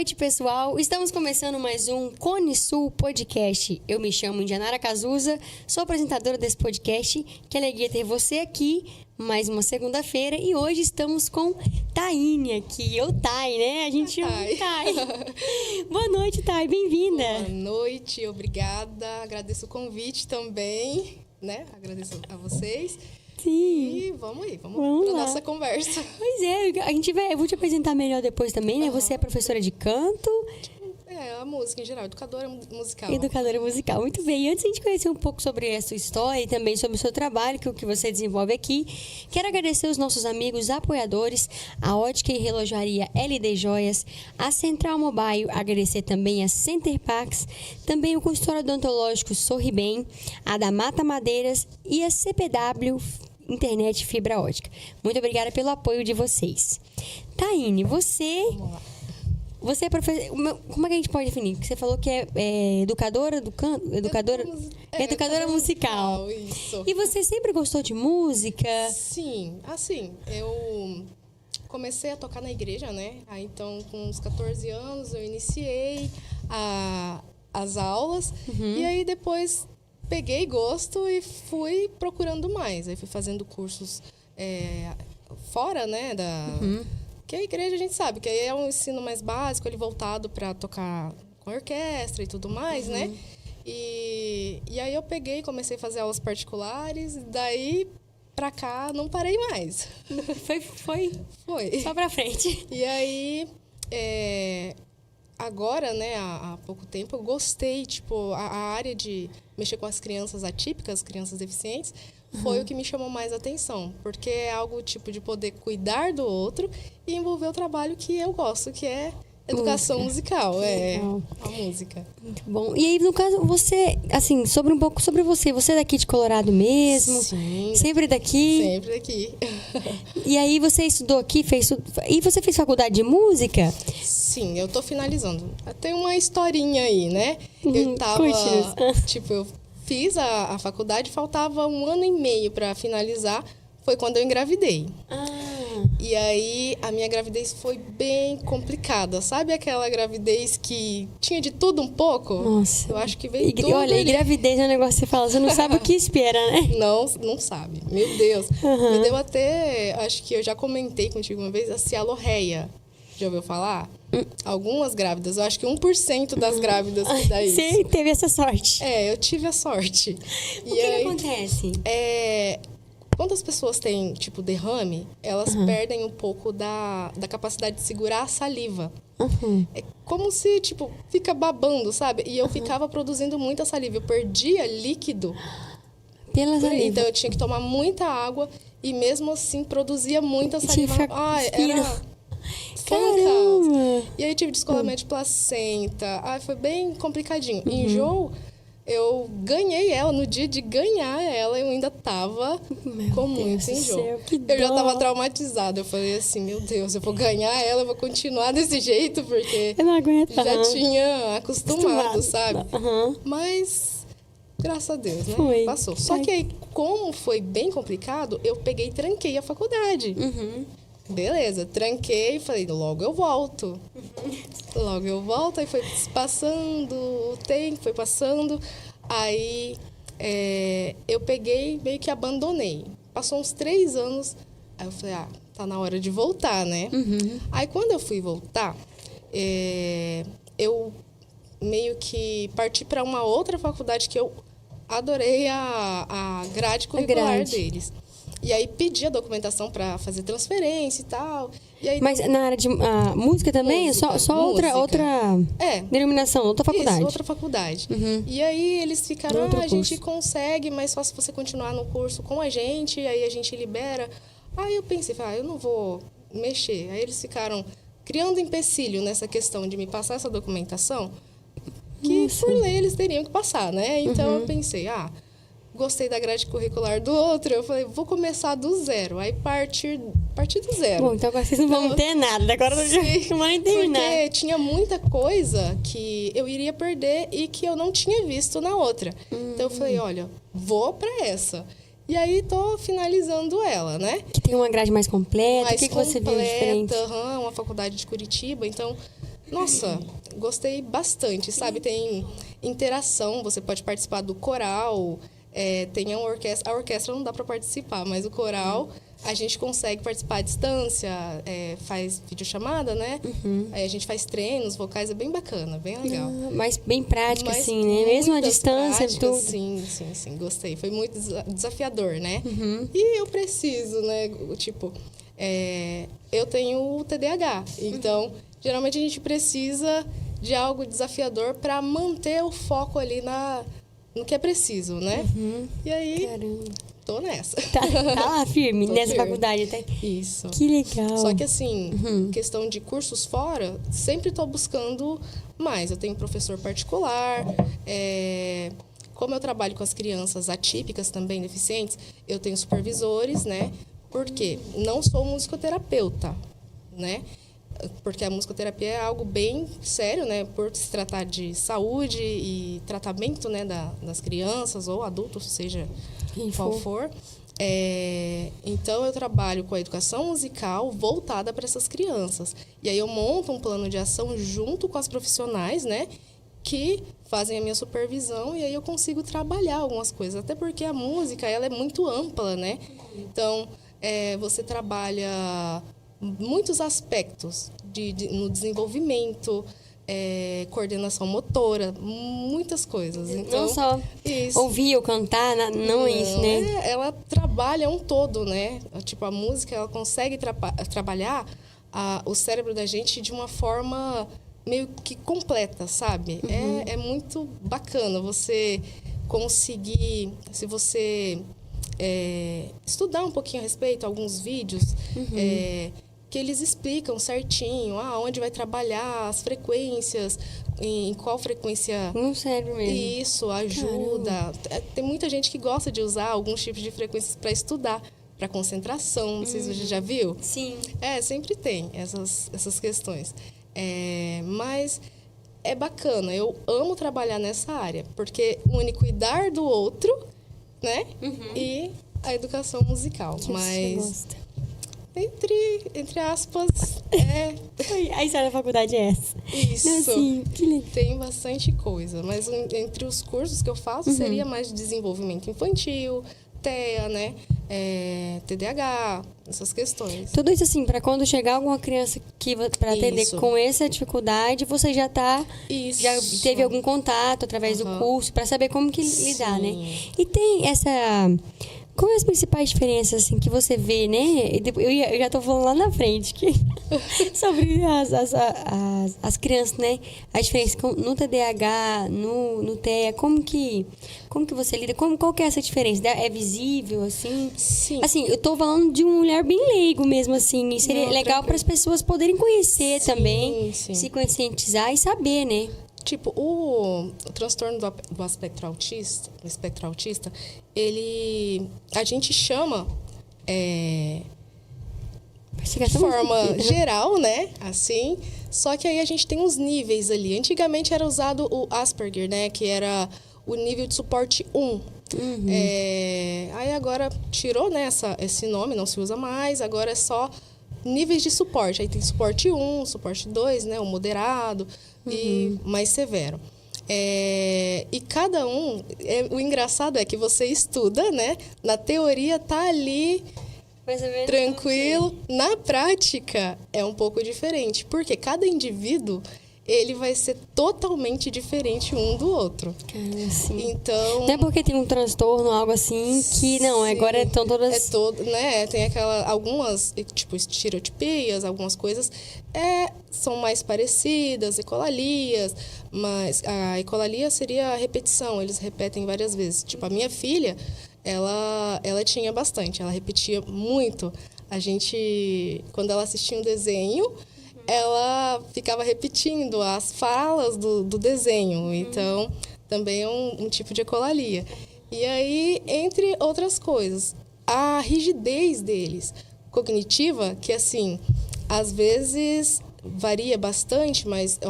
noite, pessoal. Estamos começando mais um Cone Sul Podcast. Eu me chamo Indianara Cazuza, sou apresentadora desse podcast. Que alegria ter você aqui mais uma segunda-feira. E hoje estamos com Taine aqui, ou Thay, né? A gente chama Thay. Boa noite, Thay. Bem-vinda. Boa noite, obrigada. Agradeço o convite também, né? Agradeço a vocês. Sim. E vamos para nossa conversa. Pois é, eu vou te apresentar melhor depois também, né? Você é professora de canto. A música em geral, educadora musical. Educadora musical, muito bem. E antes de a gente conhecer um pouco sobre a sua história e também sobre o seu trabalho, que é o que você desenvolve aqui, quero agradecer os nossos amigos apoiadores, a Ótica e Relojaria LD Joias, a Central Mobile, agradecer também a Center Pax, também o consultório odontológico Sorri Bem, a da Mata Madeiras e a CPW Internet Fibra Ótica. Muito obrigada pelo apoio de vocês. Taine, Vamos lá. Você é professora. Como é que a gente pode definir? Porque você falou que é educadora do canto. Educadora musical. Isso. E você sempre gostou de música? Sim, assim, eu comecei a tocar na igreja, né? Aí, então, com uns 14 anos, eu iniciei as aulas. E aí, depois, peguei gosto e fui procurando mais. Aí, fui fazendo cursos fora, né? Que a igreja a gente sabe que aí é um ensino mais básico, ele voltado para tocar com orquestra e tudo mais, né? E aí eu peguei e comecei a fazer aulas particulares, daí pra cá não parei mais. Foi. Só pra frente. E aí, agora, né, há pouco tempo, eu gostei, tipo, a área de mexer com as crianças atípicas, crianças deficientes, foi o que me chamou mais atenção, porque é algo tipo de poder cuidar do outro e envolver o trabalho que eu gosto, que é educação musical, a música. Muito bom. E aí, no caso, você, assim, um pouco sobre você. Você é daqui de Colorado mesmo? Sim. Sempre daqui? Sempre daqui. E aí, você estudou aqui, e você fez faculdade de música? Sim, eu tô finalizando. Tem uma historinha aí, né? Eu tava, eu fiz a faculdade, faltava 1 ano e meio para finalizar, foi quando eu engravidei. E aí, a minha gravidez foi bem complicada. Sabe aquela gravidez que tinha de tudo um pouco? Nossa. Eu acho que veio tudo. Olha, e gravidez é um negócio que você fala, você não sabe o que espera, né? Não sabe. Meu Deus. Me deu até, acho que eu já comentei contigo uma vez, a cialorreia. Já ouviu falar? Algumas grávidas. Eu acho que 1% das grávidas que dá isso. Você teve essa sorte. Eu tive a sorte. O que acontece? Quando as pessoas têm, tipo, derrame, elas perdem um pouco da capacidade de segurar a saliva. É como se, tipo, fica babando, sabe? E eu ficava produzindo muita saliva. Eu perdia líquido. Pela saliva. Então, eu tinha que tomar muita água e, mesmo assim, produzia muita saliva. Foi um caos. E aí, tive descolamento de placenta. Foi bem complicadinho. Enjoo, eu ganhei ela. No dia de ganhar ela, eu ainda tava com muito enjoo. Eu já tava traumatizada. Eu falei assim, meu Deus, eu vou ganhar ela, eu vou continuar desse jeito, porque eu não aguento. Já tinha acostumado, sabe? Mas, graças a Deus, né? Passou. Só que aí, como foi bem complicado, eu peguei e tranquei a faculdade. Beleza, tranquei e falei, logo eu volto. Logo eu volto, aí foi passando o tempo, foi passando. Aí eu peguei, meio que abandonei. Passou uns 3 anos, aí eu falei, tá na hora de voltar, né? Aí quando eu fui voltar, eu meio que parti para uma outra faculdade que eu adorei a grade curricular deles. E aí pedi a documentação para fazer transferência e tal. E aí, mas na área de música também? Música, só outra denominação, outra faculdade? Isso, outra faculdade. E aí eles ficaram, a gente consegue, mas só se você continuar no curso com a gente, aí a gente libera. Aí eu pensei, eu não vou mexer. Aí eles ficaram criando empecilho nessa questão de me passar essa documentação, que por lei eles teriam que passar, né? Então eu pensei, gostei da grade curricular do outro, eu falei, vou começar do zero. Aí partir do zero. Bom, então agora vocês não vão ter nada, agora não vão terminar. Porque tinha muita coisa que eu iria perder e que eu não tinha visto na outra. Então eu falei, olha, vou para essa. E aí tô finalizando ela, né? Que tem uma grade mais completa, o que você viu diferente? Uma faculdade de Curitiba, então Nossa, gostei bastante, sabe? Tem interação, você pode participar do coral, tem a orquestra não dá para participar, mas o coral a gente consegue participar à distância, faz videochamada, né? Aí a gente faz treinos vocais, é bem bacana, bem legal. Mas bem prática, Mas assim, né? Mesmo à distância, práticas, tudo. Sim, gostei. Foi muito desafiador, né? E eu preciso, né? Tipo, eu tenho o TDAH, então, geralmente a gente precisa de algo desafiador para manter o foco ali no que é preciso, né? E aí, Caramba. tô nessa. Tá lá firme, Tô nessa firme. faculdade até. Isso. Que legal. Só que assim, questão de cursos fora, sempre estou buscando mais. Eu tenho professor particular, como eu trabalho com as crianças atípicas também, deficientes, eu tenho supervisores, né? Porque não sou musicoterapeuta, né? Porque a musicoterapia é algo bem sério, né? Por se tratar de saúde e tratamento, né, das crianças ou adultos, seja qual for. Então, eu trabalho com a educação musical voltada para essas crianças. E aí eu monto um plano de ação junto com as profissionais, né? Que fazem a minha supervisão e aí eu consigo trabalhar algumas coisas. Até porque a música, ela é muito ampla, né? Então, você trabalha muitos aspectos no desenvolvimento, coordenação motora, muitas coisas. Então, não só ouvir ou cantar, não é isso, né? Ela trabalha um todo, né? Tipo, a música, ela consegue trabalhar o cérebro da gente de uma forma meio que completa, sabe? É muito bacana você conseguir, se você estudar um pouquinho a respeito, alguns vídeos, que eles explicam certinho onde vai trabalhar, as frequências, em qual frequência... No cérebro mesmo. Isso, ajuda. Caramba. Tem muita gente que gosta de usar alguns tipos de frequências para estudar, para concentração. Não sei se você já viu. Sim. Sempre tem essas questões. Mas é bacana, eu amo trabalhar nessa área, porque une cuidar do outro, né? E a educação musical. Que mas... você gosta? Entre aspas, A história da faculdade é essa. Isso. Assim, que legal. Tem bastante coisa, mas entre os cursos que eu faço seria mais de desenvolvimento infantil, TEA, né? TDAH, essas questões. Tudo isso assim, para quando chegar alguma criança para atender com essa dificuldade, você já já teve algum contato através do curso para saber como que lidar, né? E tem quais as principais diferenças assim, que você vê, né? Eu já tô falando lá na frente sobre as crianças, né? A diferença no TDAH, no TEA, como que você lida? Qual que é essa diferença? É visível, assim? Sim. Assim, eu tô falando de um olhar bem leigo mesmo, assim. E seria legal para as pessoas poderem conhecer também, se conscientizar e saber, né? Tipo, o transtorno do espectro autista, a gente chama de forma geral, né? Assim, só que aí a gente tem uns níveis ali. Antigamente era usado o Asperger, né? Que era o nível de suporte 1. Aí agora tirou, né, esse nome, não se usa mais, agora é só níveis de suporte. Aí tem suporte 1, suporte 2, né? O moderado e mais severo. E cada um... o engraçado é que você estuda, né? Na teoria tá ali tranquilo. Na prática é um pouco diferente. Porque cada indivíduo, ele vai ser totalmente diferente um do outro. Assim. Então... Não é porque tem um transtorno, algo assim, que não, agora estão todas... né? Tem algumas, tipo, estereotipias, algumas coisas são mais parecidas, ecolalias, mas a ecolalia seria a repetição, eles repetem várias vezes. Tipo, a minha filha, ela tinha bastante, ela repetia muito. A gente, quando ela assistia um desenho, ela ficava repetindo as falas do desenho. Então, também é um tipo de ecolalia. E aí, entre outras coisas, a rigidez deles, cognitiva, que assim, às vezes varia bastante, mas,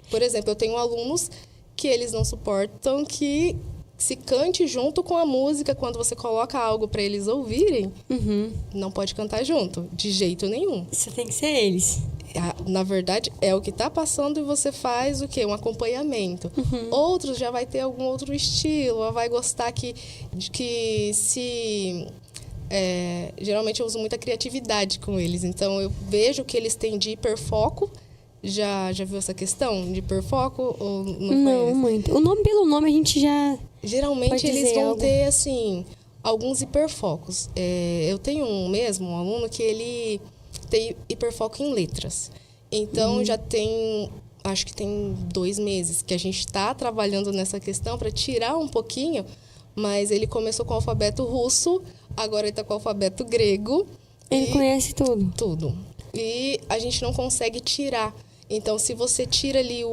por exemplo, eu tenho alunos que eles não suportam que se cante junto com a música. Quando você coloca algo para eles ouvirem, não pode cantar junto, de jeito nenhum. Isso tem que ser eles. Na verdade, é o que está passando e você faz o quê? Um acompanhamento. Outros já vai ter algum outro estilo, ou vai gostar que se... geralmente eu uso muita criatividade com eles. Então, eu vejo que eles têm de hiperfoco. Já viu essa questão de hiperfoco? Ou não muito. Pelo nome, a gente já... Geralmente, eles vão ter, assim, alguns hiperfocos. Eu tenho um aluno que ele tem hiperfoco em letras. Então, já tem... Acho que tem 2 meses que a gente está trabalhando nessa questão para tirar um pouquinho, mas ele começou com o alfabeto russo, agora ele está com o alfabeto grego. Ele conhece tudo? Tudo. E a gente não consegue tirar. Então, se você tira ali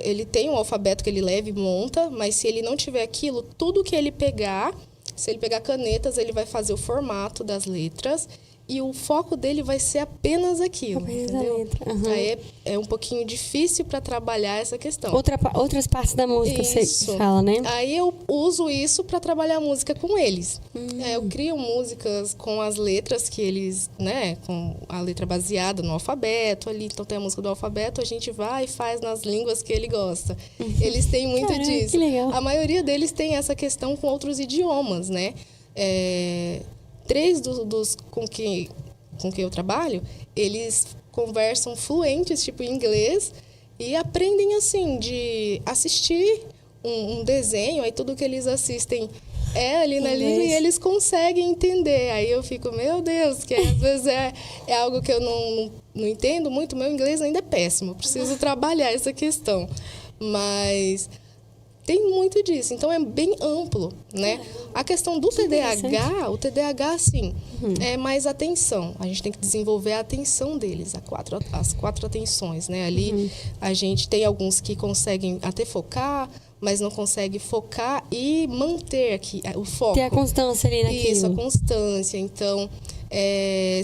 ele tem um alfabeto que ele leva e monta, mas se ele não tiver aquilo, tudo que ele pegar, se ele pegar canetas, ele vai fazer o formato das letras e o foco dele vai ser apenas aquilo, entendeu? A letra. Aí é um pouquinho difícil para trabalhar essa questão. Outras partes da música você fala, né? Aí eu uso isso para trabalhar a música com eles. Eu crio músicas com as letras que eles, né, com a letra baseada no alfabeto ali. Então tem a música do alfabeto, a gente vai e faz nas línguas que ele gosta. Eles têm muito disso. Que legal. A maioria deles tem essa questão com outros idiomas, né? 3 dos com quem eu trabalho, eles conversam fluentes, tipo em inglês, e aprendem assim, de assistir um desenho, aí tudo que eles assistem é ali na língua e eles conseguem entender. Aí eu fico, meu Deus, que às vezes é algo que eu não entendo muito, meu inglês ainda é péssimo, preciso trabalhar essa questão. Mas tem muito disso, então é bem amplo, né? A questão do TDAH, o TDAH, assim, é mais atenção. A gente tem que desenvolver a atenção deles, as 4 atenções, né? Ali a gente tem alguns que conseguem até focar, mas não conseguem focar e manter aqui o foco. Ter a constância ali naquilo. Isso, a constância. Então,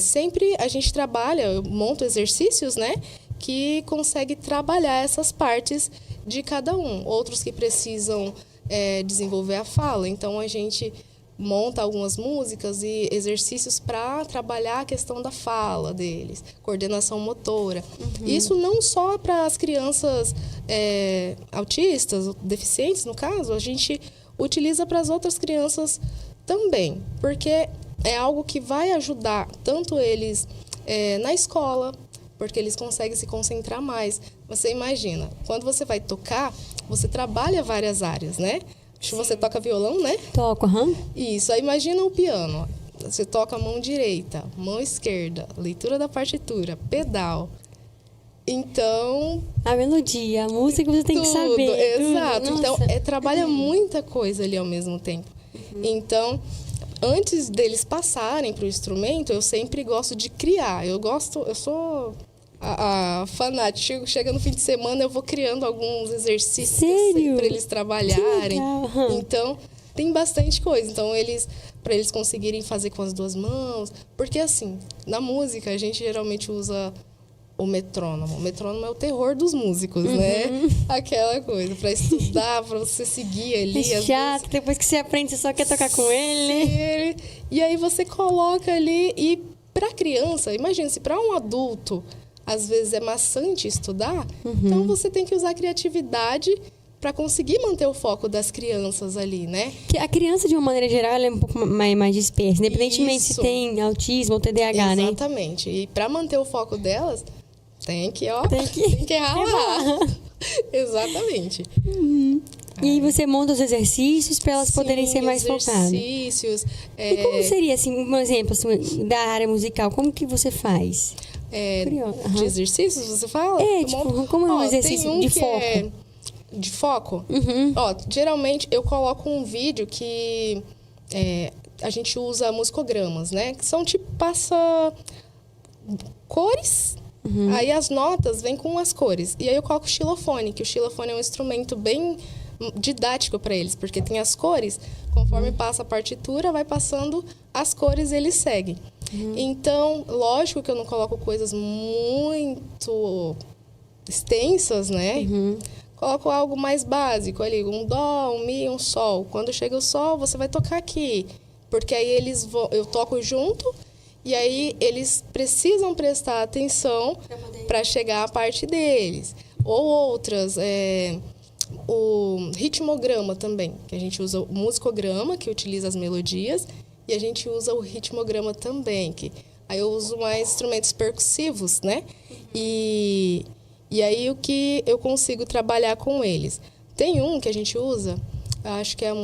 sempre a gente trabalha, eu monto exercícios, né? Que consegue trabalhar essas partes de cada um. Outros que precisam desenvolver a fala. Então, a gente monta algumas músicas e exercícios para trabalhar a questão da fala deles, coordenação motora. Isso não só para as crianças autistas, deficientes, no caso, a gente utiliza para as outras crianças também, porque é algo que vai ajudar tanto eles na escola, porque eles conseguem se concentrar mais. Você imagina, quando você vai tocar, você trabalha várias áreas, né? Acho que você toca violão, né? Toco, Isso, aí imagina o piano. Você toca a mão direita, mão esquerda, leitura da partitura, pedal. Então... A melodia, a música você tem que saber. Exato. Então, trabalha muita coisa ali ao mesmo tempo. Então, antes deles passarem para o instrumento, eu sempre gosto de criar. Eu sou a fanática. Chega no fim de semana, eu vou criando alguns exercícios para eles trabalharem. Então, tem bastante coisa. Então, para eles conseguirem fazer com as 2 mãos. Porque, assim, na música, a gente geralmente usa o metrônomo. O metrônomo é o terror dos músicos, né? Aquela coisa, para estudar, para você seguir ali. É chato, depois que você aprende, você só quer tocar com ele. E aí você coloca ali. E para criança, imagina, se para um adulto, às vezes é maçante estudar, então você tem que usar a criatividade para conseguir manter o foco das crianças ali, né? A criança, de uma maneira geral, ela é um pouco mais dispersa, independentemente se tem autismo ou TDAH, né? Exatamente. E para manter o foco delas, tem que ralar. Exatamente. E aí você monta os exercícios para elas poderem ser mais focadas. Exercícios. E como seria, assim, um exemplo assim, da área musical? Como que você faz? De exercícios, você fala? Como é um exercício de foco? De foco? Geralmente eu coloco um vídeo que a gente usa musicogramas, né? Que são tipo, passa cores, aí as notas vêm com as cores. E aí eu coloco o xilofone, que o xilofone é um instrumento bem didático para eles, porque tem as cores, conforme passa a partitura, vai passando as cores, eles seguem. Então, lógico que eu não coloco coisas muito extensas, né? Coloco algo mais básico ali, um dó, um mi, um sol. Quando chega o sol, você vai tocar aqui, porque aí eu toco junto E aí eles precisam prestar atenção para chegar à parte deles. Ou outras, o ritmograma também, que a gente usa o musicograma, que utiliza as melodias, e a gente usa o ritmograma também, que aí eu uso mais instrumentos percussivos, né? E aí o que eu consigo trabalhar com eles? Tem um que a gente usa, acho que é uma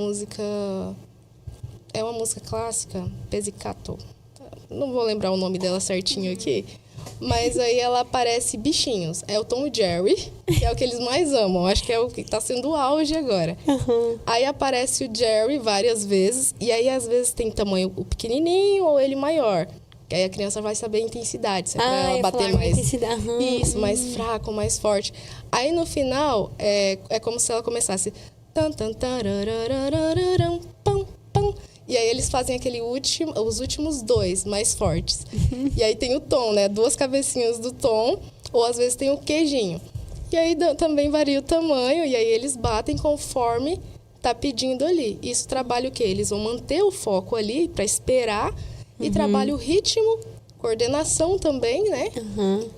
música clássica, Pizzicato. Não vou lembrar o nome dela certinho aqui, mas aí ela aparece bichinhos. É o Tom e Jerry, que é o que eles mais amam. Acho que é o que está sendo o auge agora. Aí aparece o Jerry várias vezes, e aí às vezes tem tamanho o pequenininho ou ele maior. Que aí a criança vai saber a intensidade, se é pra ela bater mais. Isso, mais fraco, mais forte. Aí no final, é como se ela começasse. Tan, tan, tarararararam, pam, pam. E aí eles fazem os últimos dois mais fortes. E aí tem o tom, né? 2 cabecinhas do tom, ou às vezes tem o queijinho. E aí também varia o tamanho, e aí eles batem conforme tá pedindo ali. Isso trabalha o quê? Eles vão manter o foco ali para esperar e trabalha o ritmo, coordenação também, né?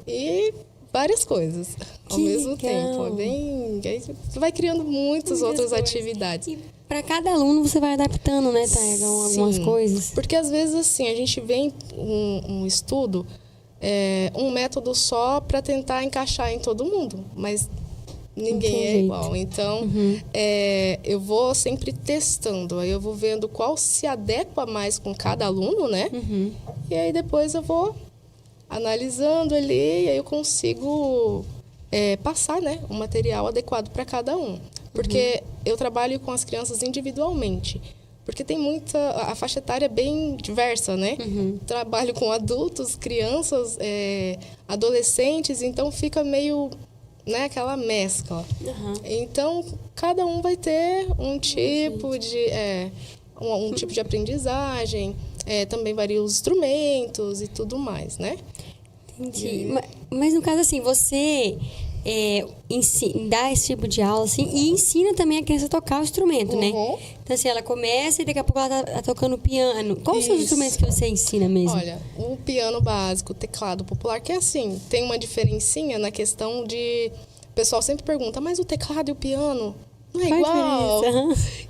E várias coisas ao mesmo tempo. É bem... Aí você vai criando muitas outras atividades. E para cada aluno você vai adaptando, né, Taiga, algumas coisas? Porque às vezes assim, a gente vê um estudo, um método só para tentar encaixar em todo mundo, mas ninguém é igual. Então, eu vou sempre testando, aí eu vou vendo qual se adequa mais com cada aluno, né? E aí depois eu vou analisando ali, e aí eu consigo passar, né, um material adequado para cada um. Porque eu trabalho com as crianças individualmente. Porque tem a faixa etária é bem diversa, né? Trabalho com adultos, crianças, adolescentes, então fica meio, né, aquela mescla. Então, cada um vai ter um tipo um tipo de aprendizagem, também varia os instrumentos e tudo mais, né? Entendi. Mas no caso, assim, você dá esse tipo de aula, assim, e ensina também a criança a tocar o instrumento, né? Então, assim, ela começa e daqui a pouco ela tá tocando piano. Quais são os instrumentos que você ensina mesmo? Olha, o piano básico, o teclado popular, que é assim, tem uma diferencinha na questão de... O pessoal sempre pergunta, mas o teclado e o piano não é igual?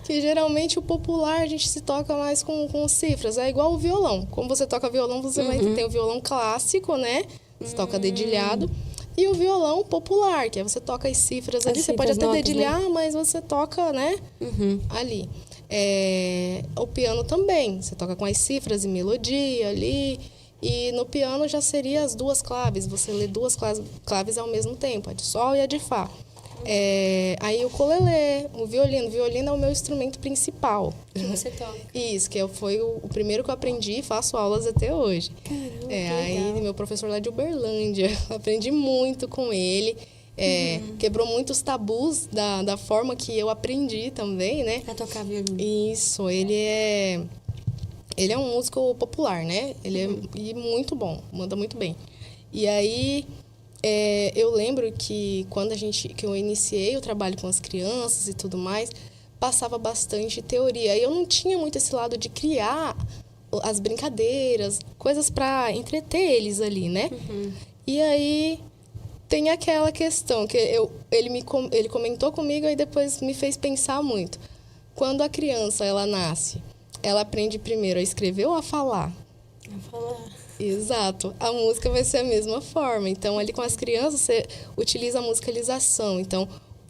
Que geralmente o popular a gente se toca mais com cifras, é igual o violão. Como você toca violão, você vai ter o violão clássico, né? Você toca dedilhado. E o violão popular, que é você toca as cifras ali. Você pode até dedilhar, mas você toca, né? Ali. O piano também. Você toca com as cifras e melodia ali. E no piano já seria as 2 claves. Você lê 2 claves ao mesmo tempo. A de sol e a de fá. Aí o ukulele, o violino. O violino é o meu instrumento principal. Que você toca. Isso, que foi o primeiro que eu aprendi e faço aulas até hoje. Caramba, aí meu professor lá de Uberlândia, aprendi muito com ele. Quebrou muitos tabus da forma que eu aprendi também, né? Pra tocar violino. Isso, ele é um músico popular, né? Ele é muito bom, manda muito bem. E aí... eu lembro que quando que eu iniciei o trabalho com as crianças e tudo mais, passava bastante teoria. E eu não tinha muito esse lado de criar as brincadeiras, coisas para entreter eles ali, né? E aí tem aquela questão que ele comentou comigo e depois me fez pensar muito. Quando a criança ela nasce, ela aprende primeiro a escrever ou a falar? A falar. Exato. A música vai ser a mesma forma. Então, ali com as crianças, você utiliza a musicalização. Então,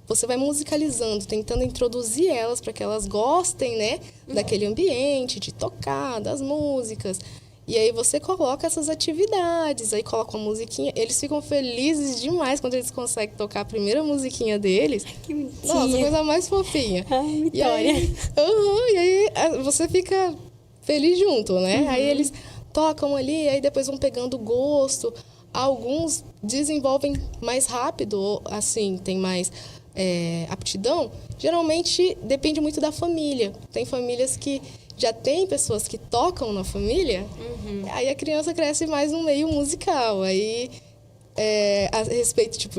você vai musicalizando, tentando introduzir elas para que elas gostem, né? Daquele ambiente, de tocar, das músicas. E aí você coloca essas atividades, aí coloca uma musiquinha. Eles ficam felizes demais quando eles conseguem tocar a primeira musiquinha deles. Que bonitinha. Nossa, a coisa mais fofinha. Vitória. E aí você fica feliz junto, né? Aí eles... tocam ali, aí depois vão pegando gosto. Alguns desenvolvem mais rápido, assim, tem mais aptidão. Geralmente, depende muito da família. Tem famílias que já tem pessoas que tocam na família, aí a criança cresce mais no meio musical. Aí, a respeito, tipo,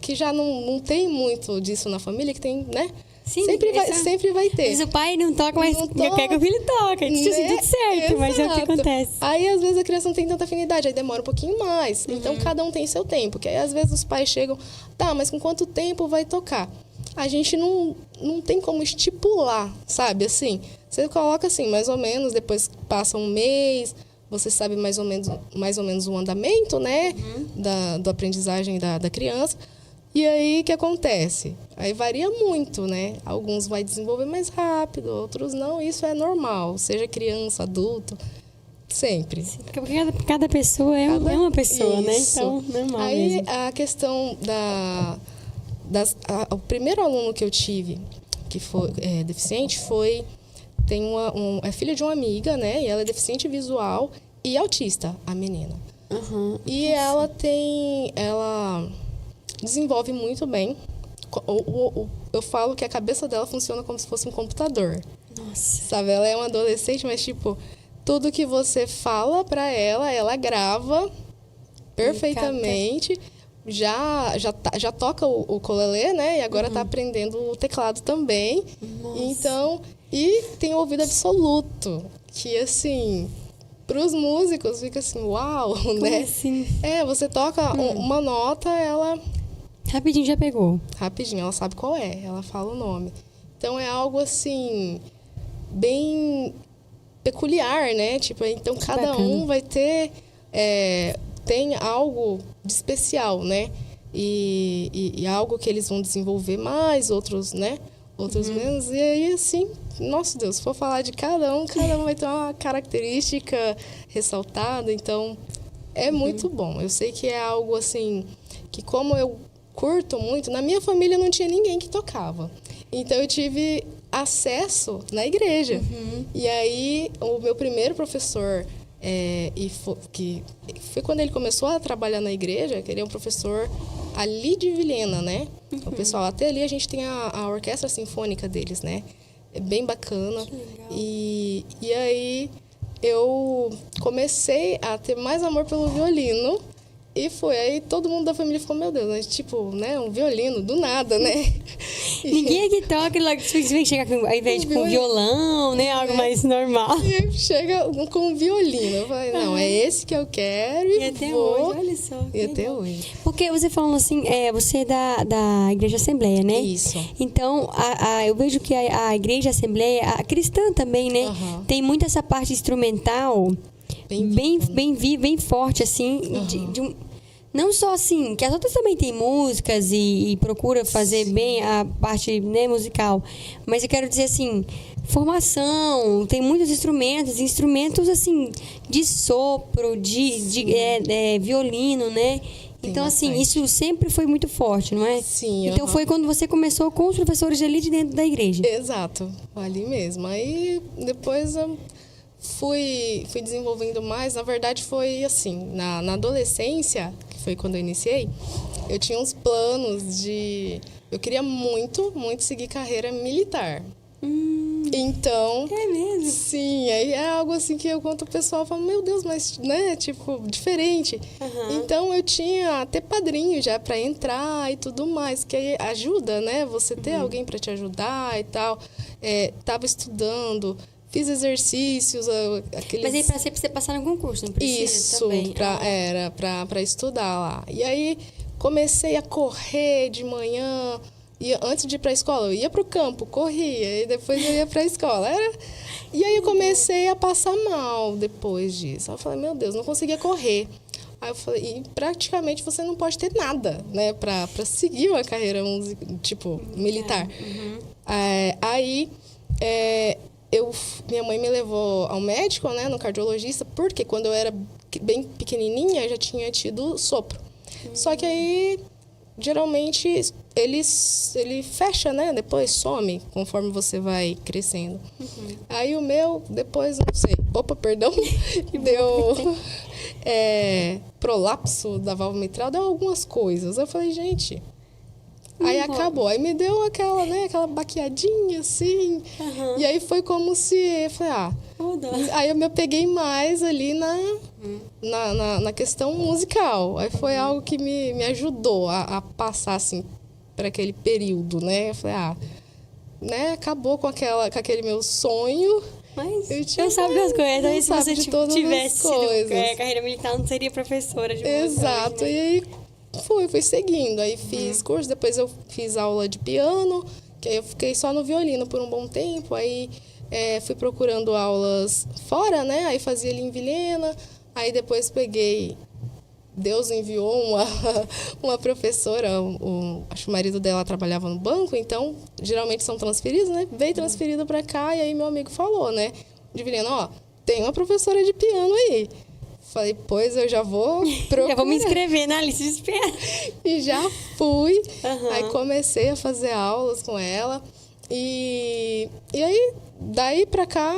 que já não tem muito disso na família, que tem, né? Sim, sempre vai ter. Mas o pai não toca, mas Não quer que o filho toque. Né? Tudo certo, mas é o que acontece. Aí, às vezes, a criança não tem tanta afinidade, aí demora um pouquinho mais. Então, cada um tem seu tempo. Que aí, às vezes, os pais chegam, tá, mas com quanto tempo vai tocar? A gente não tem como estipular, sabe? Assim, você coloca assim, mais ou menos, depois passa um mês, você sabe mais ou menos o andamento, né? Da aprendizagem da criança. E aí, o que acontece? Aí varia muito, né? Alguns vai desenvolver mais rápido, outros não. Isso é normal, seja criança, adulto, sempre. Porque cada pessoa é uma pessoa, né? Então, normal aí, mesmo. a questão o primeiro aluno que eu tive, que foi deficiente, é filha de uma amiga, né? E ela é deficiente visual e autista, a menina. E ela desenvolve muito bem. Eu falo que a cabeça dela funciona como se fosse um computador. Nossa. Sabe, ela é uma adolescente, mas, tipo, tudo que você fala pra ela grava perfeitamente. Já toca o ukulele, né? E agora tá aprendendo o teclado também. Nossa. Então, e tem ouvido absoluto. Que, assim, pros músicos fica assim, uau, né? Assim? Você toca uma nota, ela... Rapidinho já pegou. Rapidinho, ela sabe qual é, ela fala o nome. Então, é algo, assim, bem peculiar, né? Tipo, então, cada bacana. um vai ter... tem algo de especial, né? E algo que eles vão desenvolver mais, outros, né? Outros menos. E aí, assim, nossa Deus, se for falar de cada um vai ter uma característica ressaltada. Então, é muito bom. Eu sei que é algo, assim, que como eu curto muito, na minha família não tinha ninguém que tocava. Então, eu tive acesso na igreja. E aí, o meu primeiro professor... que foi quando ele começou a trabalhar na igreja, que ele é um professor ali de Vilhena, né? O pessoal, até ali a gente tem a orquestra sinfônica deles, né? É bem bacana. Que legal. E aí eu comecei a ter mais amor pelo violino. E foi. Aí todo mundo da família ficou, meu Deus, mas tipo, né? Um violino, do nada, né? Ninguém aqui toca, logo chega ao invés de com violão, né? Algo mais normal. E aí chega com um violino. Eu falei, não, é esse que eu quero E até vou. hoje, olha só. E até hoje. Porque você falando assim, você é da Igreja Assembleia, né? Isso. Então, eu vejo que a Igreja Assembleia, a cristã também, né? Tem muito essa parte instrumental bem viva, bem forte, assim, não só assim, que as outras também têm músicas e procura fazer bem a parte, né, musical, mas eu quero dizer assim, formação, tem muitos instrumentos assim, de sopro, de violino, né? Então, assim, isso sempre foi muito forte, não é? Sim. Então, foi quando você começou com os professores ali de dentro da igreja. Exato, ali mesmo. Aí, depois eu fui desenvolvendo mais. Na verdade, foi assim, na adolescência, que foi quando eu iniciei, eu tinha uns planos de... Eu queria muito, muito seguir carreira militar. Então... É mesmo? Sim, aí é algo assim que eu conto pro pessoal, eu falo, meu Deus, mas, né, tipo, diferente. Então, eu tinha até padrinho já para entrar e tudo mais, que aí ajuda, né, você ter alguém para te ajudar e tal. Tava estudando, fiz exercícios, aqueles... Mas aí pra você passar no concurso, não precisa Isso, também? era para estudar lá. E aí, comecei a correr de manhã... antes de ir para a escola, eu ia para o campo, corria, e depois eu ia para a escola. E aí eu comecei a passar mal depois disso. Eu falei, meu Deus, não conseguia correr. Aí eu falei, e praticamente você não pode ter nada, né, para seguir uma carreira militar. Aí minha mãe me levou ao médico, né, no cardiologista, porque quando eu era bem pequenininha eu já tinha tido sopro. Só que aí geralmente ele fecha, né? Depois some, conforme você vai crescendo. Aí o meu, depois, não sei. Opa, perdão. Deu prolapso da válvula mitral, deu algumas coisas. Eu falei, gente... Aí acabou. Aí me deu aquela, né? Aquela baqueadinha, assim. E aí foi como se... Eu falei, aí eu me peguei mais ali na questão musical. Aí foi algo que me ajudou a passar, assim, para aquele período, né? Eu falei, né, acabou com aquele meu sonho. Mas eu sabe das coisas. Aí se você tivesse sido carreira militar, não seria professora de música. Exato. Hoje, né? E aí fui seguindo. Aí fiz curso, depois eu fiz aula de piano, que aí eu fiquei só no violino por um bom tempo. Aí fui procurando aulas fora, né? Aí fazia ali em Vilhena. Aí depois peguei... Deus enviou uma professora, acho que o marido dela trabalhava no banco, então geralmente são transferidos, né? Veio transferido para cá e aí meu amigo falou, né? De Vilhena, ó, tem uma professora de piano aí. Falei, pois eu já vou procurar. Já vou me inscrever na lista de espera. E já fui. Aí comecei a fazer aulas com ela. E aí, daí pra cá,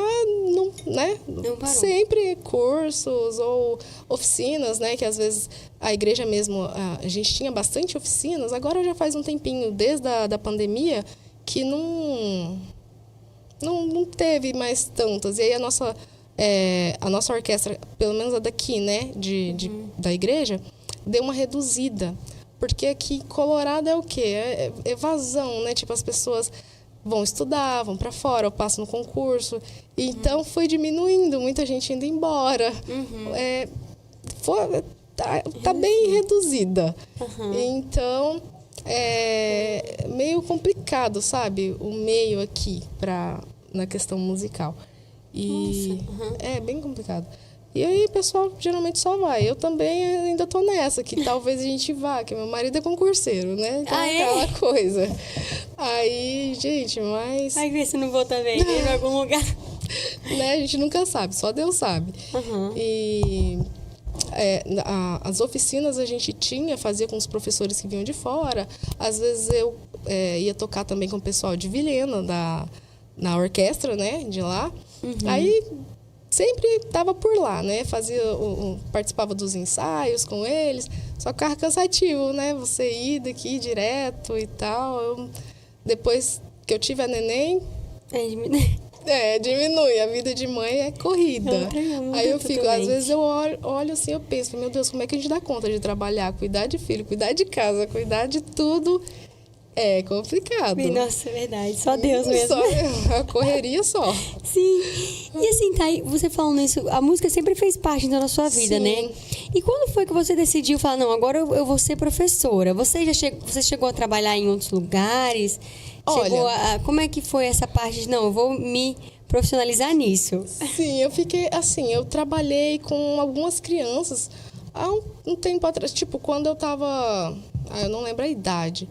não, né? Não parou. Sempre cursos ou oficinas, né? Que às vezes a igreja mesmo, a gente tinha bastante oficinas. Agora já faz um tempinho, desde a pandemia, que não teve mais tantas. E aí a nossa orquestra, pelo menos a daqui, né? Da igreja, deu uma reduzida. Porque aqui em Colorado é o quê? É evasão, né? Tipo, as pessoas... vão estudar, vão para fora, eu passo no concurso. Então, foi diminuindo, muita gente indo embora. Tá bem reduzida. Então, é meio complicado, sabe? O meio aqui na questão musical. É bem complicado. E aí o pessoal geralmente só vai. Eu também ainda tô nessa, que talvez a gente vá, que meu marido é concurseiro, né? Então aquela coisa. Aí, gente, mas... Vai ver se não vou também, né? Em algum lugar. Né? A gente nunca sabe, só Deus sabe. E as oficinas a gente fazia com os professores que vinham de fora. Às vezes eu ia tocar também com o pessoal de Vilhena, na orquestra, né? De lá. Aí... sempre estava por lá, né? Participava dos ensaios com eles, só que ficava cansativo, né? Você ir daqui direto e tal. Depois que eu tive a neném... diminui. A vida de mãe é corrida. Aí eu fico, às vezes eu olho assim, eu penso, meu Deus, como é que a gente dá conta de trabalhar, cuidar de filho, cuidar de casa, cuidar de tudo... É complicado. Nossa, é verdade. Só Deus mesmo. Só a correria só. Sim. E assim, Thay, você falando isso, a música sempre fez parte então, da sua vida, né? E quando foi que você decidiu falar, não, agora eu vou ser professora? Você chegou a trabalhar em outros lugares? Olha, como é que foi essa parte de, não, eu vou me profissionalizar nisso? Sim, eu fiquei assim, eu trabalhei com algumas crianças há um tempo atrás, tipo, quando eu tava... eu não lembro a idade.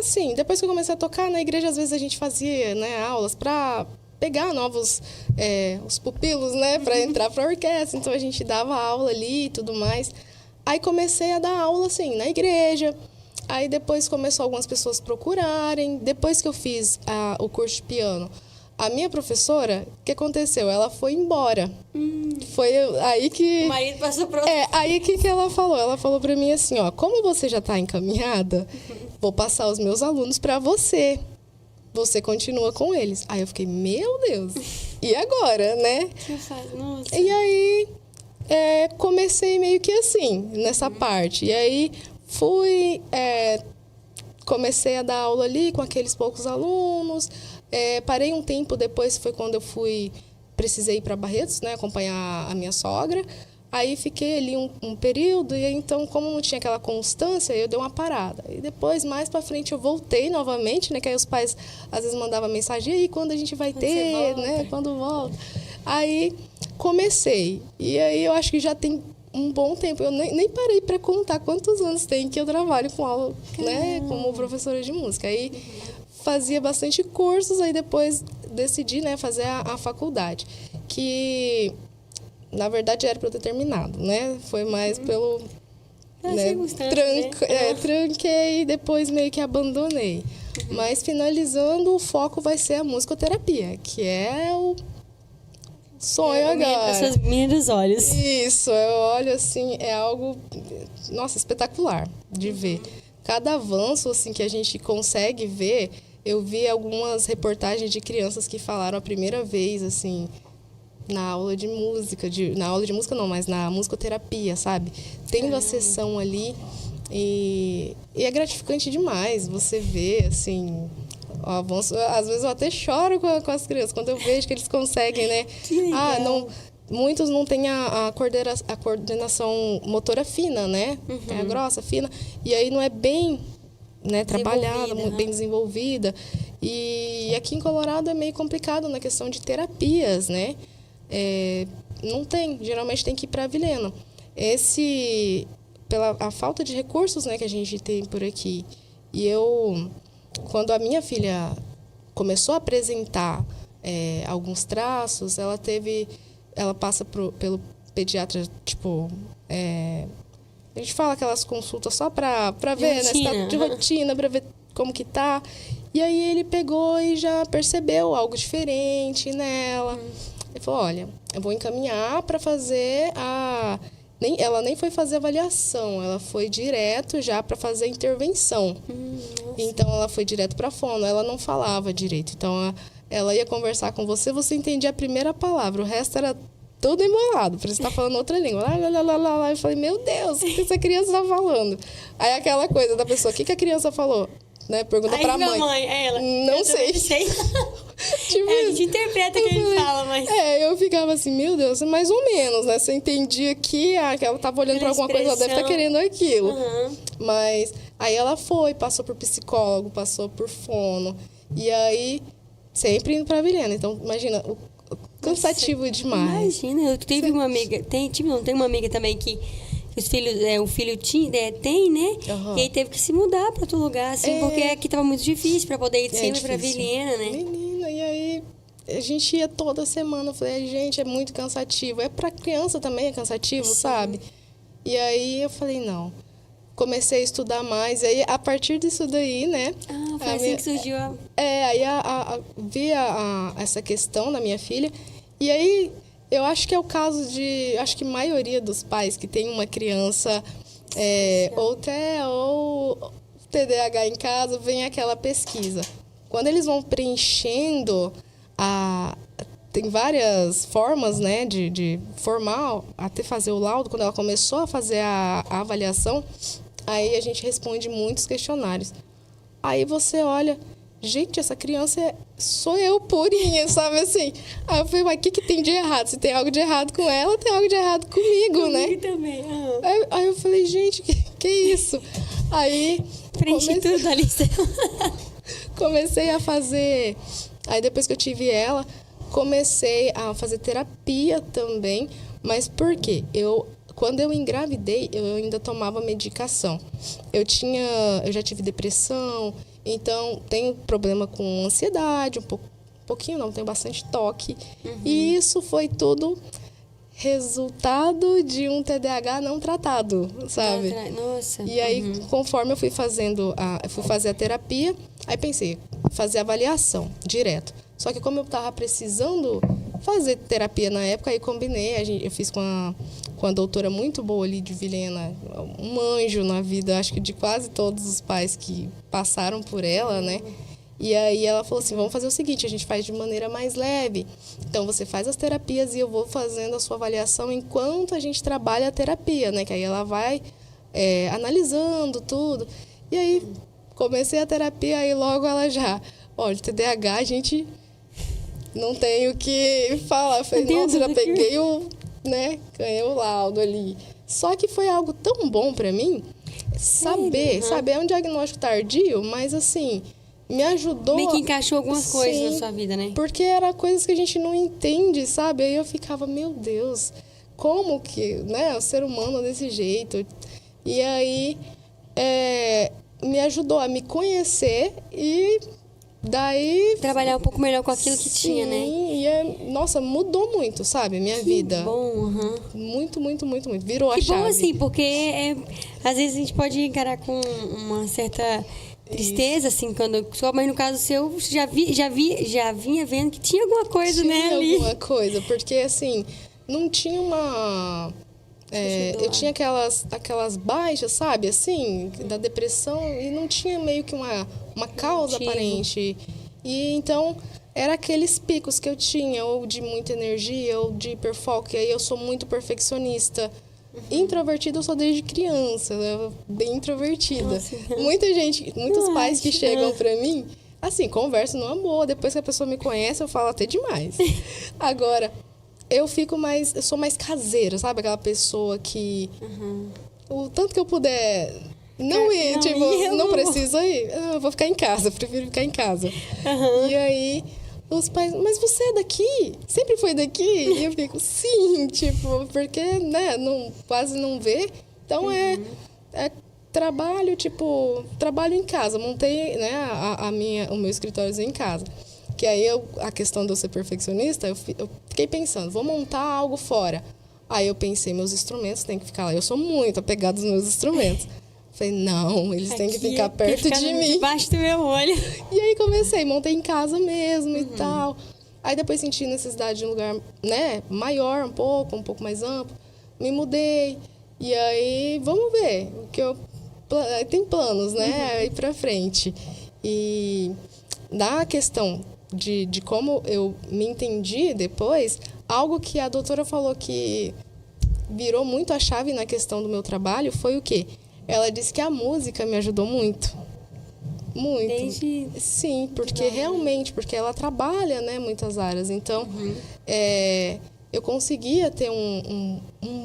Sim, depois que eu comecei a tocar na igreja, às vezes a gente fazia, né, aulas para pegar novos os pupilos, né, para entrar para a orquestra. Então a gente dava aula ali e tudo mais. Aí comecei a dar aula assim na igreja. Aí depois começou algumas pessoas procurarem. Depois que eu fiz o curso de piano, a minha professora, o que aconteceu? Ela foi embora. Foi aí que... O marido passou pro... aí que ela falou? Ela falou para mim assim, ó, como você já está encaminhada, vou passar os meus alunos para você. Você continua com eles. Aí eu fiquei, meu Deus, e agora, né? Que faz? Nossa. E aí, comecei meio que assim, nessa parte. E aí, comecei a dar aula ali com aqueles poucos alunos. Parei um tempo, depois foi quando eu precisei ir para Barretos, né, acompanhar a minha sogra. Aí fiquei ali um período, e aí, então, como não tinha aquela constância, eu dei uma parada. E depois, mais para frente, eu voltei novamente, né, que aí os pais às vezes mandavam mensagem, e aí, quando a gente vai ter, né, quando volta? Aí comecei, e aí eu acho que já tem um bom tempo, eu nem parei para contar quantos anos tem que eu trabalho com aula, né, como professora de música. Aí fazia bastante cursos, aí depois decidi, né, fazer a faculdade, que na verdade era para eu ter terminado, né? Foi mais pelo tranquei e depois meio que abandonei. Mas finalizando, o foco vai ser a musicoterapia, que é o sonho agora. Essas meninas dos olhos. Isso, eu olho assim, é algo, nossa, espetacular de ver. Cada avanço assim que a gente consegue ver, eu vi algumas reportagens de crianças que falaram a primeira vez assim, na aula de música, na aula de música não, mas na musicoterapia, sabe? Tendo a sessão ali e é gratificante demais você ver, assim, o avanço. Às vezes eu até choro com as crianças, quando eu vejo que eles conseguem, né? Muitos não têm a coordenação motora fina, né? É a grossa, fina. E aí não é bem, né, trabalhada, bem desenvolvida. E aqui em Colorado é meio complicado na questão de terapias, né? Não tem, geralmente tem que ir para a Vilhena. Pela a falta de recursos, né, que a gente tem por aqui. E quando a minha filha começou a apresentar alguns traços, ela passa pelo pediatra, tipo, a gente fala aquelas consultas só para ver, né, se tá de rotina, para ver como que tá. E aí ele pegou e já percebeu algo diferente nela. Ele falou, olha, eu vou encaminhar para fazer ela nem foi fazer avaliação, ela foi direto já para fazer intervenção. Então, ela foi direto para a fono, ela não falava direito. Então, ela ia conversar com você entendia a primeira palavra, o resto era tudo embolado, por você estar falando outra língua. Lá. Eu falei, meu Deus, o que essa criança está falando? Aí, aquela coisa da pessoa, o que a criança falou? Né? Pergunta para a mãe. Ela. Não sei. Tipo, a gente interpreta o que a gente fala, mas... eu ficava assim, meu Deus, mais ou menos, né? Você entendia que ela estava olhando para alguma coisa, ela deve estar querendo aquilo. Mas aí ela passou por psicólogo, passou por fono. E aí, sempre indo para a Vilhena. Então, imagina, cansativo demais. Imagina, eu tive uma amiga, tem uma amiga também que o filho tem, né? E aí teve que se mudar para outro lugar, assim, porque aqui tava muito difícil para poder ir sempre para Vilhena, né? Menina, e aí a gente ia toda semana. Eu falei, gente, é muito cansativo. Para criança também é cansativo, sabe? E aí eu falei, não. Comecei a estudar mais. E aí, a partir disso daí, né? Foi assim que surgiu a... Aí vi essa questão da minha filha. E aí... Eu acho que é o caso acho que a maioria dos pais que tem uma criança ou TDAH em casa, vem aquela pesquisa. Quando eles vão preenchendo, tem várias formas, né, de formar, até fazer o laudo. Quando ela começou a fazer a avaliação, aí a gente responde muitos questionários. Aí você olha... Gente, essa criança sou eu purinha, sabe assim? Aí eu falei, mas o que tem de errado? Se tem algo de errado com ela, tem algo de errado comigo, né? Comigo também. Aí eu falei, gente, que isso? Aí... Preenchi tudo ali. Comecei a fazer... Aí depois que eu tive ela, comecei a fazer terapia também. Mas por quê? Quando eu engravidei, eu ainda tomava medicação. Eu já tive depressão... Então, tenho problema com ansiedade, pouquinho não, tenho bastante toque. E isso foi tudo resultado de um TDAH não tratado, sabe? Nossa. E aí, conforme eu fui fazer a terapia, aí pensei, fazer avaliação direto. Só que como eu estava precisando fazer terapia na época, aí combinei, eu fiz com a doutora muito boa ali de Vilhena, um anjo na vida, acho que de quase todos os pais que passaram por ela, né? E aí ela falou assim, vamos fazer o seguinte, a gente faz de maneira mais leve. Então, você faz as terapias e eu vou fazendo a sua avaliação enquanto a gente trabalha a terapia, né? Que aí ela vai analisando tudo. E aí, comecei a terapia e logo ela já... Olha, TDAH, a gente não tem o que falar. Eu falei, nossa, já peguei ganhei o laudo ali. Só que foi algo tão bom pra mim saber, é um diagnóstico tardio, mas assim, me ajudou. Meio que encaixou algumas coisas na sua vida, né? Porque era coisas que a gente não entende, sabe? Aí eu ficava, meu Deus, como que, né, o ser humano desse jeito? E aí me ajudou a me conhecer e daí... Trabalhar um pouco melhor com aquilo que tinha, né? E nossa, mudou muito, sabe? Minha vida. Bom, Muito, muito, muito, muito. Virou a chave. Que bom, assim, porque às vezes a gente pode encarar com uma certa tristeza, assim, mas no caso seu, já vinha vendo que tinha alguma coisa, né, ali. Tinha alguma coisa, porque, assim, não tinha uma... eu tinha aquelas baixas, sabe, assim, da depressão, e não tinha meio que uma causa aparente. E então, era aqueles picos que eu tinha, ou de muita energia, ou de hiperfoco, e aí eu sou muito perfeccionista. Introvertida eu sou desde criança, bem introvertida. Nossa. Muitos pais que chegam pra mim, Assim, converso numa boa. Depois que a pessoa me conhece, eu falo até demais. Agora, eu sou mais caseira, sabe? Aquela pessoa que... O tanto que eu puder... Não preciso ir. Eu vou ficar em casa, prefiro ficar em casa. E aí, os pais, mas você é daqui? Sempre foi daqui? E eu fico, sim, tipo, porque, né, quase não vê. Então, é trabalho, tipo, trabalho em casa. Montei, né, o meu escritóriozinho em casa. Que aí, a questão de eu ser perfeccionista, eu fiquei pensando, vou montar algo fora. Aí eu pensei, meus instrumentos têm que ficar lá. Eu sou muito apegada aos meus instrumentos. Falei, não, eles têm que ficar perto de mim. Debaixo do meu olho. E aí comecei, montei em casa mesmo e tal. Aí depois senti necessidade de um lugar, né, maior um pouco mais amplo. Me mudei. E aí, vamos ver. Tem planos, né, aí pra frente. E da questão de como eu me entendi depois, algo que a doutora falou que virou muito a chave na questão do meu trabalho foi o quê? Ela disse que a música me ajudou muito. Muito. Sim, porque realmente, porque ela trabalha, né, muitas áreas. Então, eu conseguia ter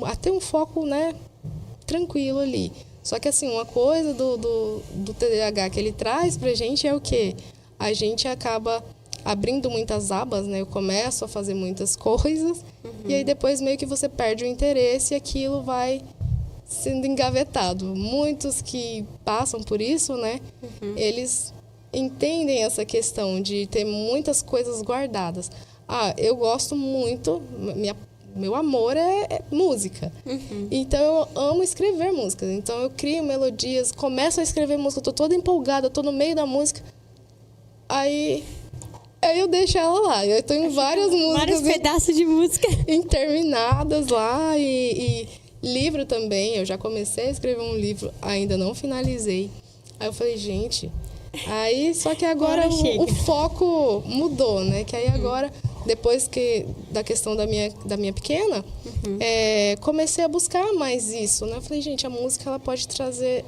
até um foco, né, tranquilo ali. Só que, assim, uma coisa do TDAH que ele traz pra gente é o quê? A gente acaba abrindo muitas abas, né? Eu começo a fazer muitas coisas e aí depois meio que você perde o interesse e aquilo vai sendo engavetado. Muitos que passam por isso, né? Eles entendem essa questão de ter muitas coisas guardadas. Eu gosto muito, meu amor é música. Então, eu amo escrever músicas. Então, eu crio melodias, começo a escrever música, tô toda empolgada, tô no meio da música. Aí eu deixo ela lá. Eu tô em várias músicas. Vários pedaços de música. Interminadas lá. E livro também. Eu já comecei a escrever um livro, ainda não finalizei. Aí eu falei, gente... Aí, só que agora o foco mudou, né? Que aí agora, depois da questão da minha pequena, comecei a buscar mais isso, né? Eu falei, gente, a música ela pode trazer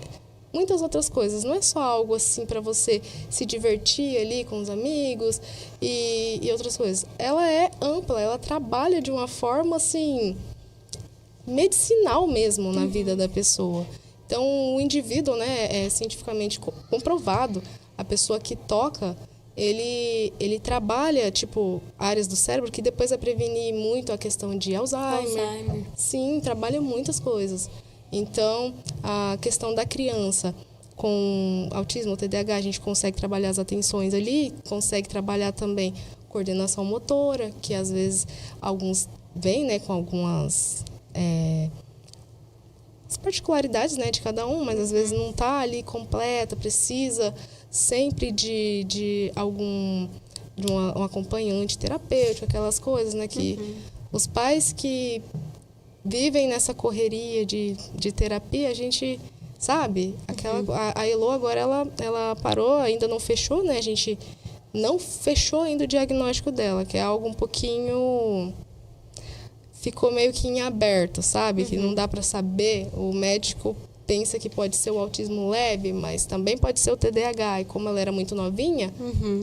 muitas outras coisas. Não é só algo assim para você se divertir ali com os amigos e outras coisas. Ela é ampla, ela trabalha de uma forma assim medicinal mesmo na vida da pessoa. Então, o indivíduo, né, é cientificamente comprovado, a pessoa que toca, ele trabalha, tipo, áreas do cérebro que depois vai prevenir muito a questão de Alzheimer. Sim, trabalha muitas coisas. Então, a questão da criança com autismo, TDAH, a gente consegue trabalhar as atenções ali, consegue trabalhar também coordenação motora, que às vezes alguns vêm, né, com algumas... as particularidades, né, de cada um, mas às vezes não está ali completa, precisa sempre de um acompanhante terapêutico, aquelas coisas, né, que os pais que vivem nessa correria de terapia, a gente sabe, a Elo agora ela parou, ainda não fechou, né, a gente não fechou ainda o diagnóstico dela, que é algo um pouquinho... ficou meio que em aberto, sabe? Que não dá para saber. O médico pensa que pode ser o autismo leve, mas também pode ser o TDAH. E como ela era muito novinha,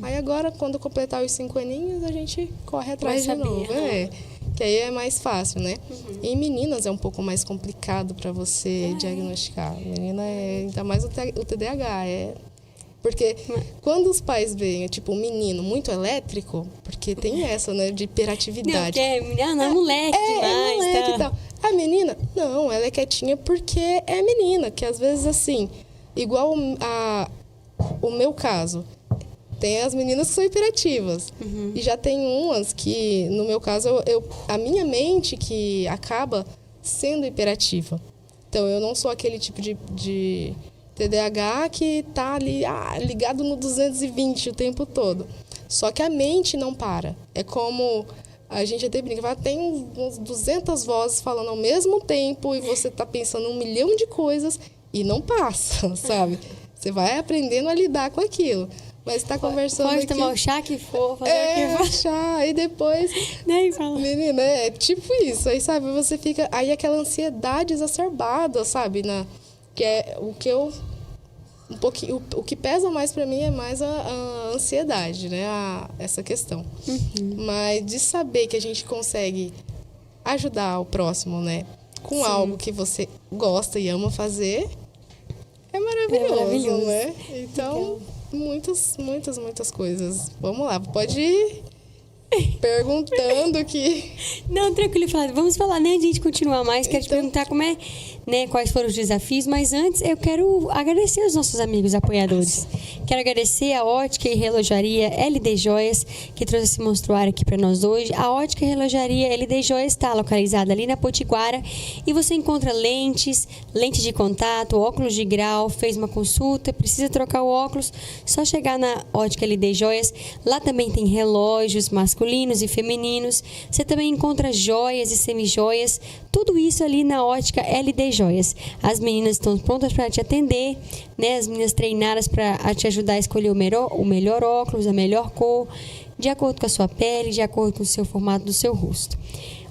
aí agora, quando completar os 5 aninhos, a gente corre atrás de novo. Que aí é mais fácil, né? E em meninas é um pouco mais complicado para você diagnosticar. Menina ainda mais o TDAH. Porque quando os pais veem, tipo, um menino muito elétrico, porque tem essa, né, de hiperatividade. Não é moleque demais. Moleque e tal. A menina, não, ela é quietinha porque é menina, que às vezes, assim, igual o meu caso, tem as meninas que são hiperativas. E já tem umas que, no meu caso, a minha mente que acaba sendo hiperativa. Então, eu não sou aquele tipo de TDAH que tá ali ligado no 220 o tempo todo. Só que a mente não para. É como a gente até brinca, tem uns 200 vozes falando ao mesmo tempo e você tá pensando 1 milhão de coisas e não passa, sabe? Você vai aprendendo a lidar com aquilo. Mas tá conversando pode aqui... tomar o chá que for, fazer o que for. Chá, e depois... Nem fala. Menina, é tipo isso. Aí, sabe, você fica... Aí aquela ansiedade exacerbada, sabe? Que é o que eu um pouquinho, o que pesa mais para mim é mais a ansiedade, né? Essa questão. Mas de saber que a gente consegue ajudar o próximo, né? Com algo que você gosta e ama fazer, é maravilhoso, né? Então, muitas coisas. Vamos lá, pode ir perguntando que... Não, tranquilo, Flávia. Vamos falar, né? A gente continuar mais. Quero te perguntar como é, né? Quais foram os desafios. Mas antes, eu quero agradecer aos nossos amigos apoiadores. Quero agradecer a Ótica e Relojaria LD Joias, que trouxe esse monstruário aqui para nós hoje. A Ótica e Relojaria LD Joias está localizada ali na Potiguara e você encontra lentes de contato, óculos de grau, fez uma consulta, precisa trocar o óculos, só chegar na Ótica LD Joias. Lá também tem relógios masculinos e femininos. Você também encontra joias e semijoias, tudo isso ali na Ótica LD Joias. As meninas estão prontas para te atender, né? As meninas treinadas para te ajudar a escolher o melhor óculos, a melhor cor, de acordo com a sua pele, de acordo com o seu formato do seu rosto.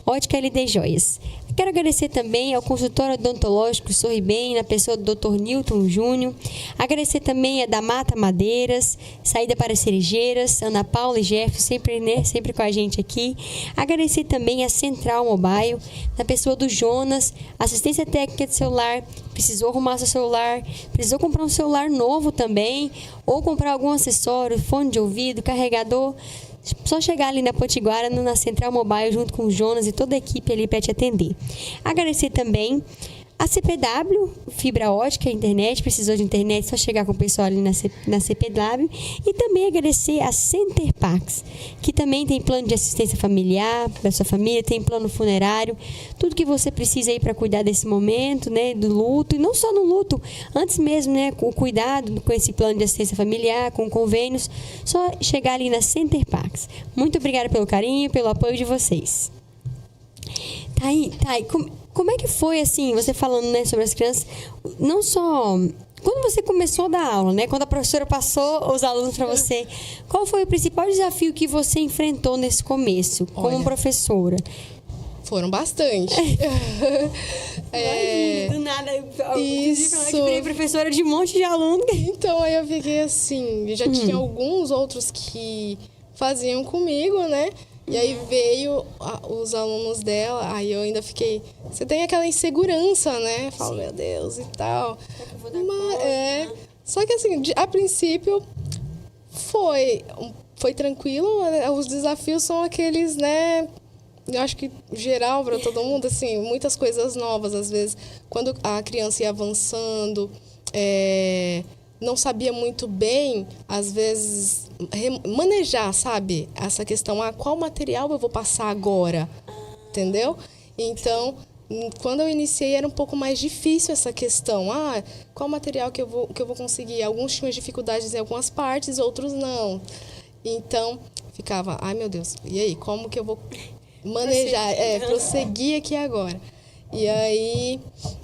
Ótica LD Joias. Quero agradecer também ao consultório odontológico Sorri Bem, na pessoa do Dr. Newton Júnior. Agradecer também a da Mata Madeiras, Saída para Cerejeiras, Ana Paula e Jeff, sempre com a gente aqui. Agradecer também a Central Mobile, na pessoa do Jonas, assistência técnica de celular. Precisou arrumar seu celular, precisou comprar um celular novo também, ou comprar algum acessório, fone de ouvido, carregador. Só chegar ali na Potiguara, na Central Mobile, junto com o Jonas e toda a equipe ali para te atender. Agradecer também a CPW, fibra ótica, internet, precisou de internet, só chegar com o pessoal ali na CPW. E também agradecer a Center Pax, que também tem plano de assistência familiar da sua família, tem plano funerário, tudo que você precisa aí para cuidar desse momento, né, do luto, e não só no luto, antes mesmo, né, o cuidado com esse plano de assistência familiar, com convênios, só chegar ali na Center Pax. Muito obrigada pelo carinho, pelo apoio de vocês. Tá aí, como é que foi, assim, você falando, né, sobre as crianças, não só... Quando você começou a dar aula, né, quando a professora passou os alunos para você, qual foi o principal desafio que você enfrentou nesse começo, como professora? Foram bastante. Do nada, eu isso. virei professora de um monte de aluno. Então, aí eu fiquei assim, já tinha alguns outros que faziam comigo, né? E aí veio os alunos dela, aí eu ainda fiquei... Você tem aquela insegurança, né? Falo, meu Deus, e tal. Só que assim, a princípio foi tranquilo. Os desafios são aqueles, né? Eu acho que geral para todo mundo, assim, muitas coisas novas, às vezes. Quando a criança ia avançando, não sabia muito bem, às vezes, manejar, sabe? Essa questão, qual material eu vou passar agora? Entendeu? Então, quando eu iniciei, era um pouco mais difícil essa questão. Qual material que eu vou conseguir? Alguns tinham dificuldades em algumas partes, outros não. Então, ficava, ai meu Deus, e aí, como que eu vou manejar? Prosseguir aqui agora. E aí,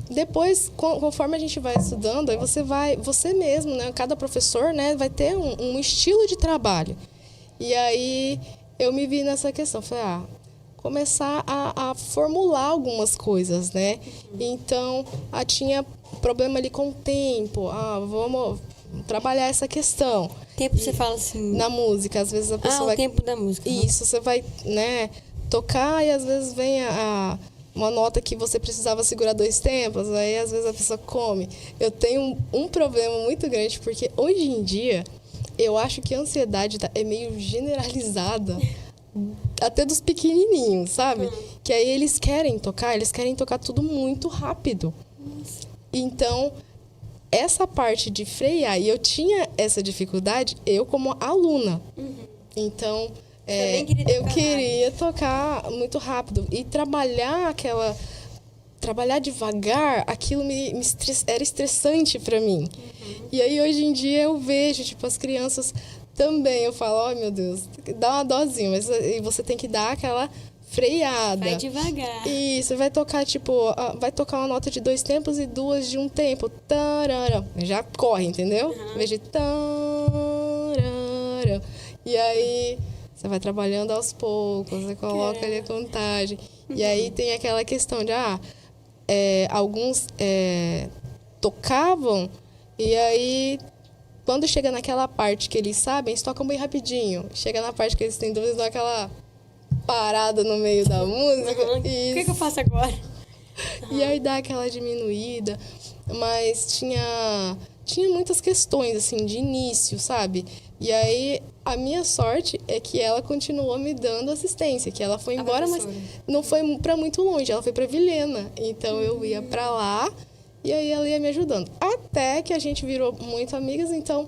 depois, conforme a gente vai estudando, aí você mesmo, né? Cada professor, né, vai ter um estilo de trabalho. E aí, eu me vi nessa questão. Falei, começar a formular algumas coisas, né? Então, tinha problema ali com o tempo. Vamos trabalhar essa questão. Tempo, você fala assim... Na música, às vezes a pessoa vai... o tempo da música. Isso, você vai, né, tocar e às vezes vem uma nota que você precisava segurar 2 tempos, aí às vezes a pessoa come. Eu tenho um problema muito grande, porque hoje em dia eu acho que a ansiedade é meio generalizada, até dos pequenininhos, sabe? Que aí eles querem tocar tudo muito rápido. Então, essa parte de frear, e eu tinha essa dificuldade, eu como aluna. Então... eu queria tocar muito rápido e trabalhar devagar, aquilo era estressante para mim. E aí hoje em dia eu vejo, tipo, as crianças também, eu falo, meu Deus, dá uma dosinha, mas você tem que dar aquela freada. Vai devagar. E você vai tocar, tipo, vai tocar uma nota de 2 tempos e 2 de um tempo. Tarará. Já corre, entendeu? Em vez de tarará. E aí... Você vai trabalhando aos poucos, você coloca ali a contagem. E aí tem aquela questão de, alguns tocavam E aí, quando chega naquela parte que eles sabem, eles tocam bem rapidinho. Chega na parte que eles têm dúvidas, dão aquela parada no meio da música. O que eu faço agora? E aí dá aquela diminuída. Mas tinha muitas questões, assim, de início, sabe? E aí, a minha sorte é que ela continuou me dando assistência, que ela foi embora, mas não foi para muito longe, ela foi para Vilhena. Então, eu ia para lá e aí ela ia me ajudando. Até que a gente virou muito amigas, então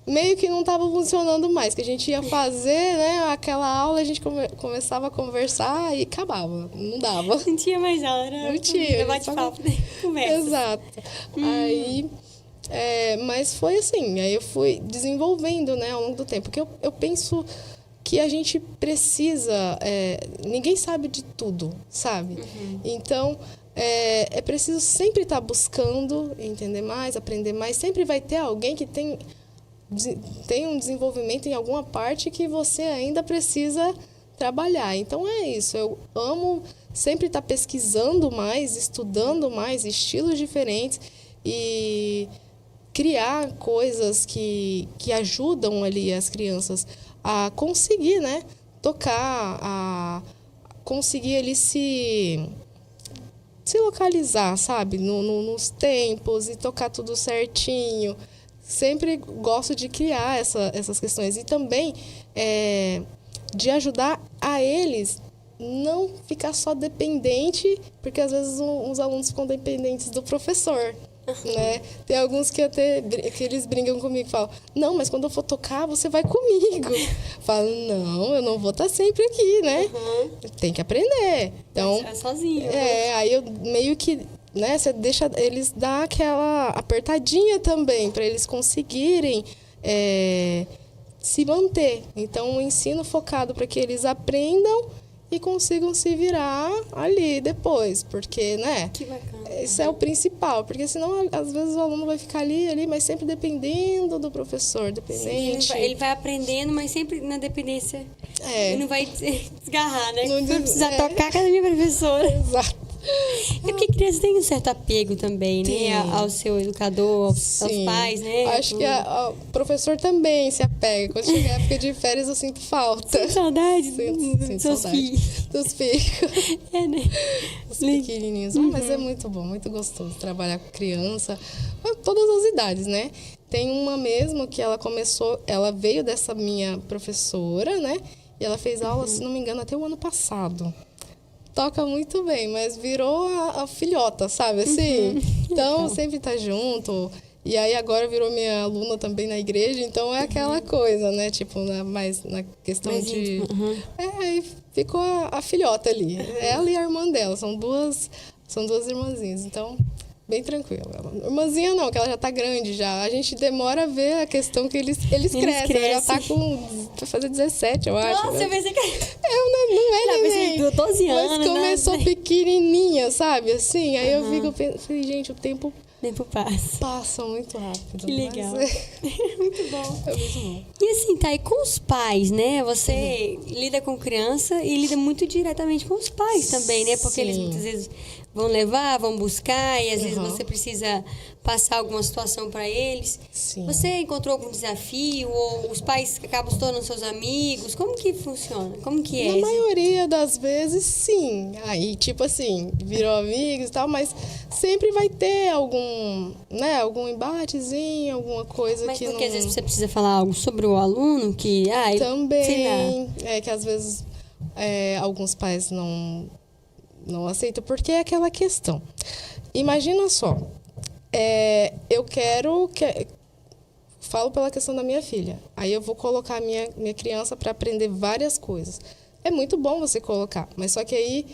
meio que não estava funcionando mais, que a gente ia fazer, né, aquela aula, a gente começava a conversar e acabava, não dava. Não tinha mais aula, era não tinha. Bate-papo, conversa. Exato. Aí, mas foi assim, aí eu fui desenvolvendo, né, ao longo do tempo, porque eu penso que a gente precisa, ninguém sabe de tudo, sabe? Então, é preciso sempre estar buscando entender mais, aprender mais, sempre vai ter alguém que tem um desenvolvimento em alguma parte que você ainda precisa trabalhar. Então, é isso. Eu amo sempre estar pesquisando mais, estudando mais, estilos diferentes e criar coisas que ajudam ali as crianças a conseguir, né, tocar, a conseguir ali se localizar, sabe, nos tempos e tocar tudo certinho. Sempre gosto de criar essas questões e também de ajudar a eles não ficar só dependente, porque às vezes os alunos ficam dependentes do professor, né? Tem alguns que eles brincam comigo e falam, não, mas quando eu for tocar, você vai comigo. Falo, não, eu não vou estar sempre aqui, né? Tem que aprender. Então, sozinho. Aí eu meio que, né, você deixa eles dar aquela apertadinha também, para eles conseguirem se manter. Então, um ensino focado para que eles aprendam e consigam se virar ali depois, porque, né? Que bacana. Isso é o principal, porque senão, às vezes, o aluno vai ficar ali, mas sempre dependendo do professor, dependente. Sim, ele vai aprendendo, mas sempre na dependência. Ele não vai desgarrar, né? Não precisa tocar cada minha professora. Exato. É porque criança tem um certo apego também, né? Ao seu educador, aos pais, né? Acho que o professor também se apega. Quando chega a época de férias, eu sinto falta. Sinto saudade dos seus filhos. Dos filhos. Né? Os pequenininhos. Mas é muito bom, muito gostoso trabalhar com criança. Todas as idades, né? Tem uma mesmo que ela veio dessa minha professora, né? E ela fez aula, se não me engano, até o ano passado. Toca muito bem, mas virou a filhota, sabe? Assim, então sempre tá junto. E aí agora virou minha aluna também na igreja, então é aquela coisa, né? Tipo, mais na questão mais de... aí ficou a filhota ali. Ela e a irmã dela, são duas irmãzinhas, então... bem tranquilo. Irmãzinha não, que ela já tá grande já. A gente demora a ver a questão que eles crescem. Ela já tá vai fazer 17, eu acho. Nossa, eu pensei que... não é neném. 12 anos, mas começou pequenininha, sabe? Assim, aí eu falei, gente, o tempo passa muito rápido. Que legal. Muito bom. É muito bom. E assim, tá aí com os pais, né? Você lida com criança e lida muito diretamente com os pais também, né? Porque eles muitas vezes vão levar, vão buscar e às vezes você precisa passar alguma situação para eles. Sim. Você encontrou algum desafio ou os pais acabam se tornando seus amigos? Como que funciona? Como que é? Na maioria das vezes, sim. Aí, tipo assim, virou amigos e tal, mas sempre vai ter algum embatezinho, alguma coisa mas que porque não... às vezes você precisa falar algo sobre o aluno que... Também, sei lá. que às vezes alguns pais não aceitam, porque é aquela questão. Imagina só, eu falo pela questão da minha filha, aí eu vou colocar a minha criança para aprender várias coisas. É muito bom você colocar, mas só que aí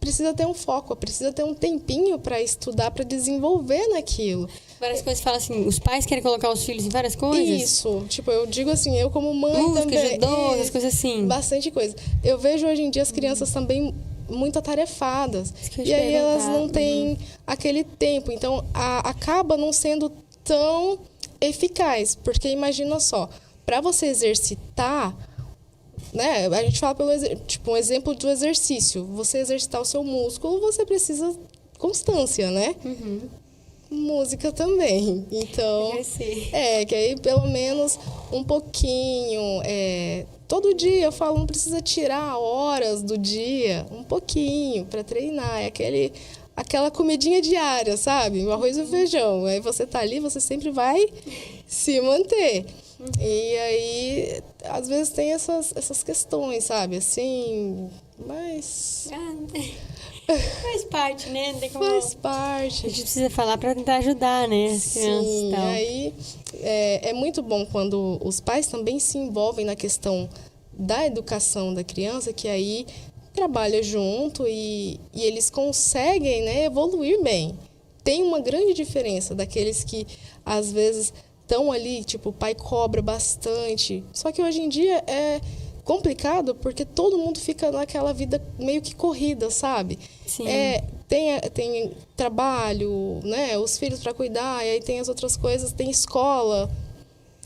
precisa ter um foco, precisa ter um tempinho para estudar, para desenvolver naquilo. Várias coisas, fala assim, os pais querem colocar os filhos em várias coisas? Isso, tipo, eu digo assim, eu como mãe música, também. Judô, essas coisas assim. Bastante coisa. Eu vejo hoje em dia as crianças também muito atarefadas. E aí elas não têm aquele tempo. Então, acaba não sendo tão eficaz. Porque imagina só, para você exercitar, né? A gente fala um exemplo do exercício. Você exercitar o seu músculo, você precisa constância, né? música também. Então, que aí pelo menos um pouquinho, todo dia eu falo, não precisa tirar horas do dia, um pouquinho para treinar, aquela comidinha diária, sabe? O arroz e o feijão. Aí você tá ali, você sempre vai se manter. E aí, às vezes tem essas questões, sabe? Assim, mas... Faz parte, né? Não tem como... Faz parte. A gente precisa falar para tentar ajudar, né? As crianças e tal. Aí é muito bom quando os pais também se envolvem na questão da educação da criança, que aí trabalha junto e eles conseguem, né, evoluir bem. Tem uma grande diferença daqueles que, às vezes, estão ali, tipo, o pai cobra bastante. Só que hoje em dia é complicado porque todo mundo fica naquela vida meio que corrida, sabe? Sim. Tem trabalho, né, os filhos para cuidar, e aí tem as outras coisas, tem escola.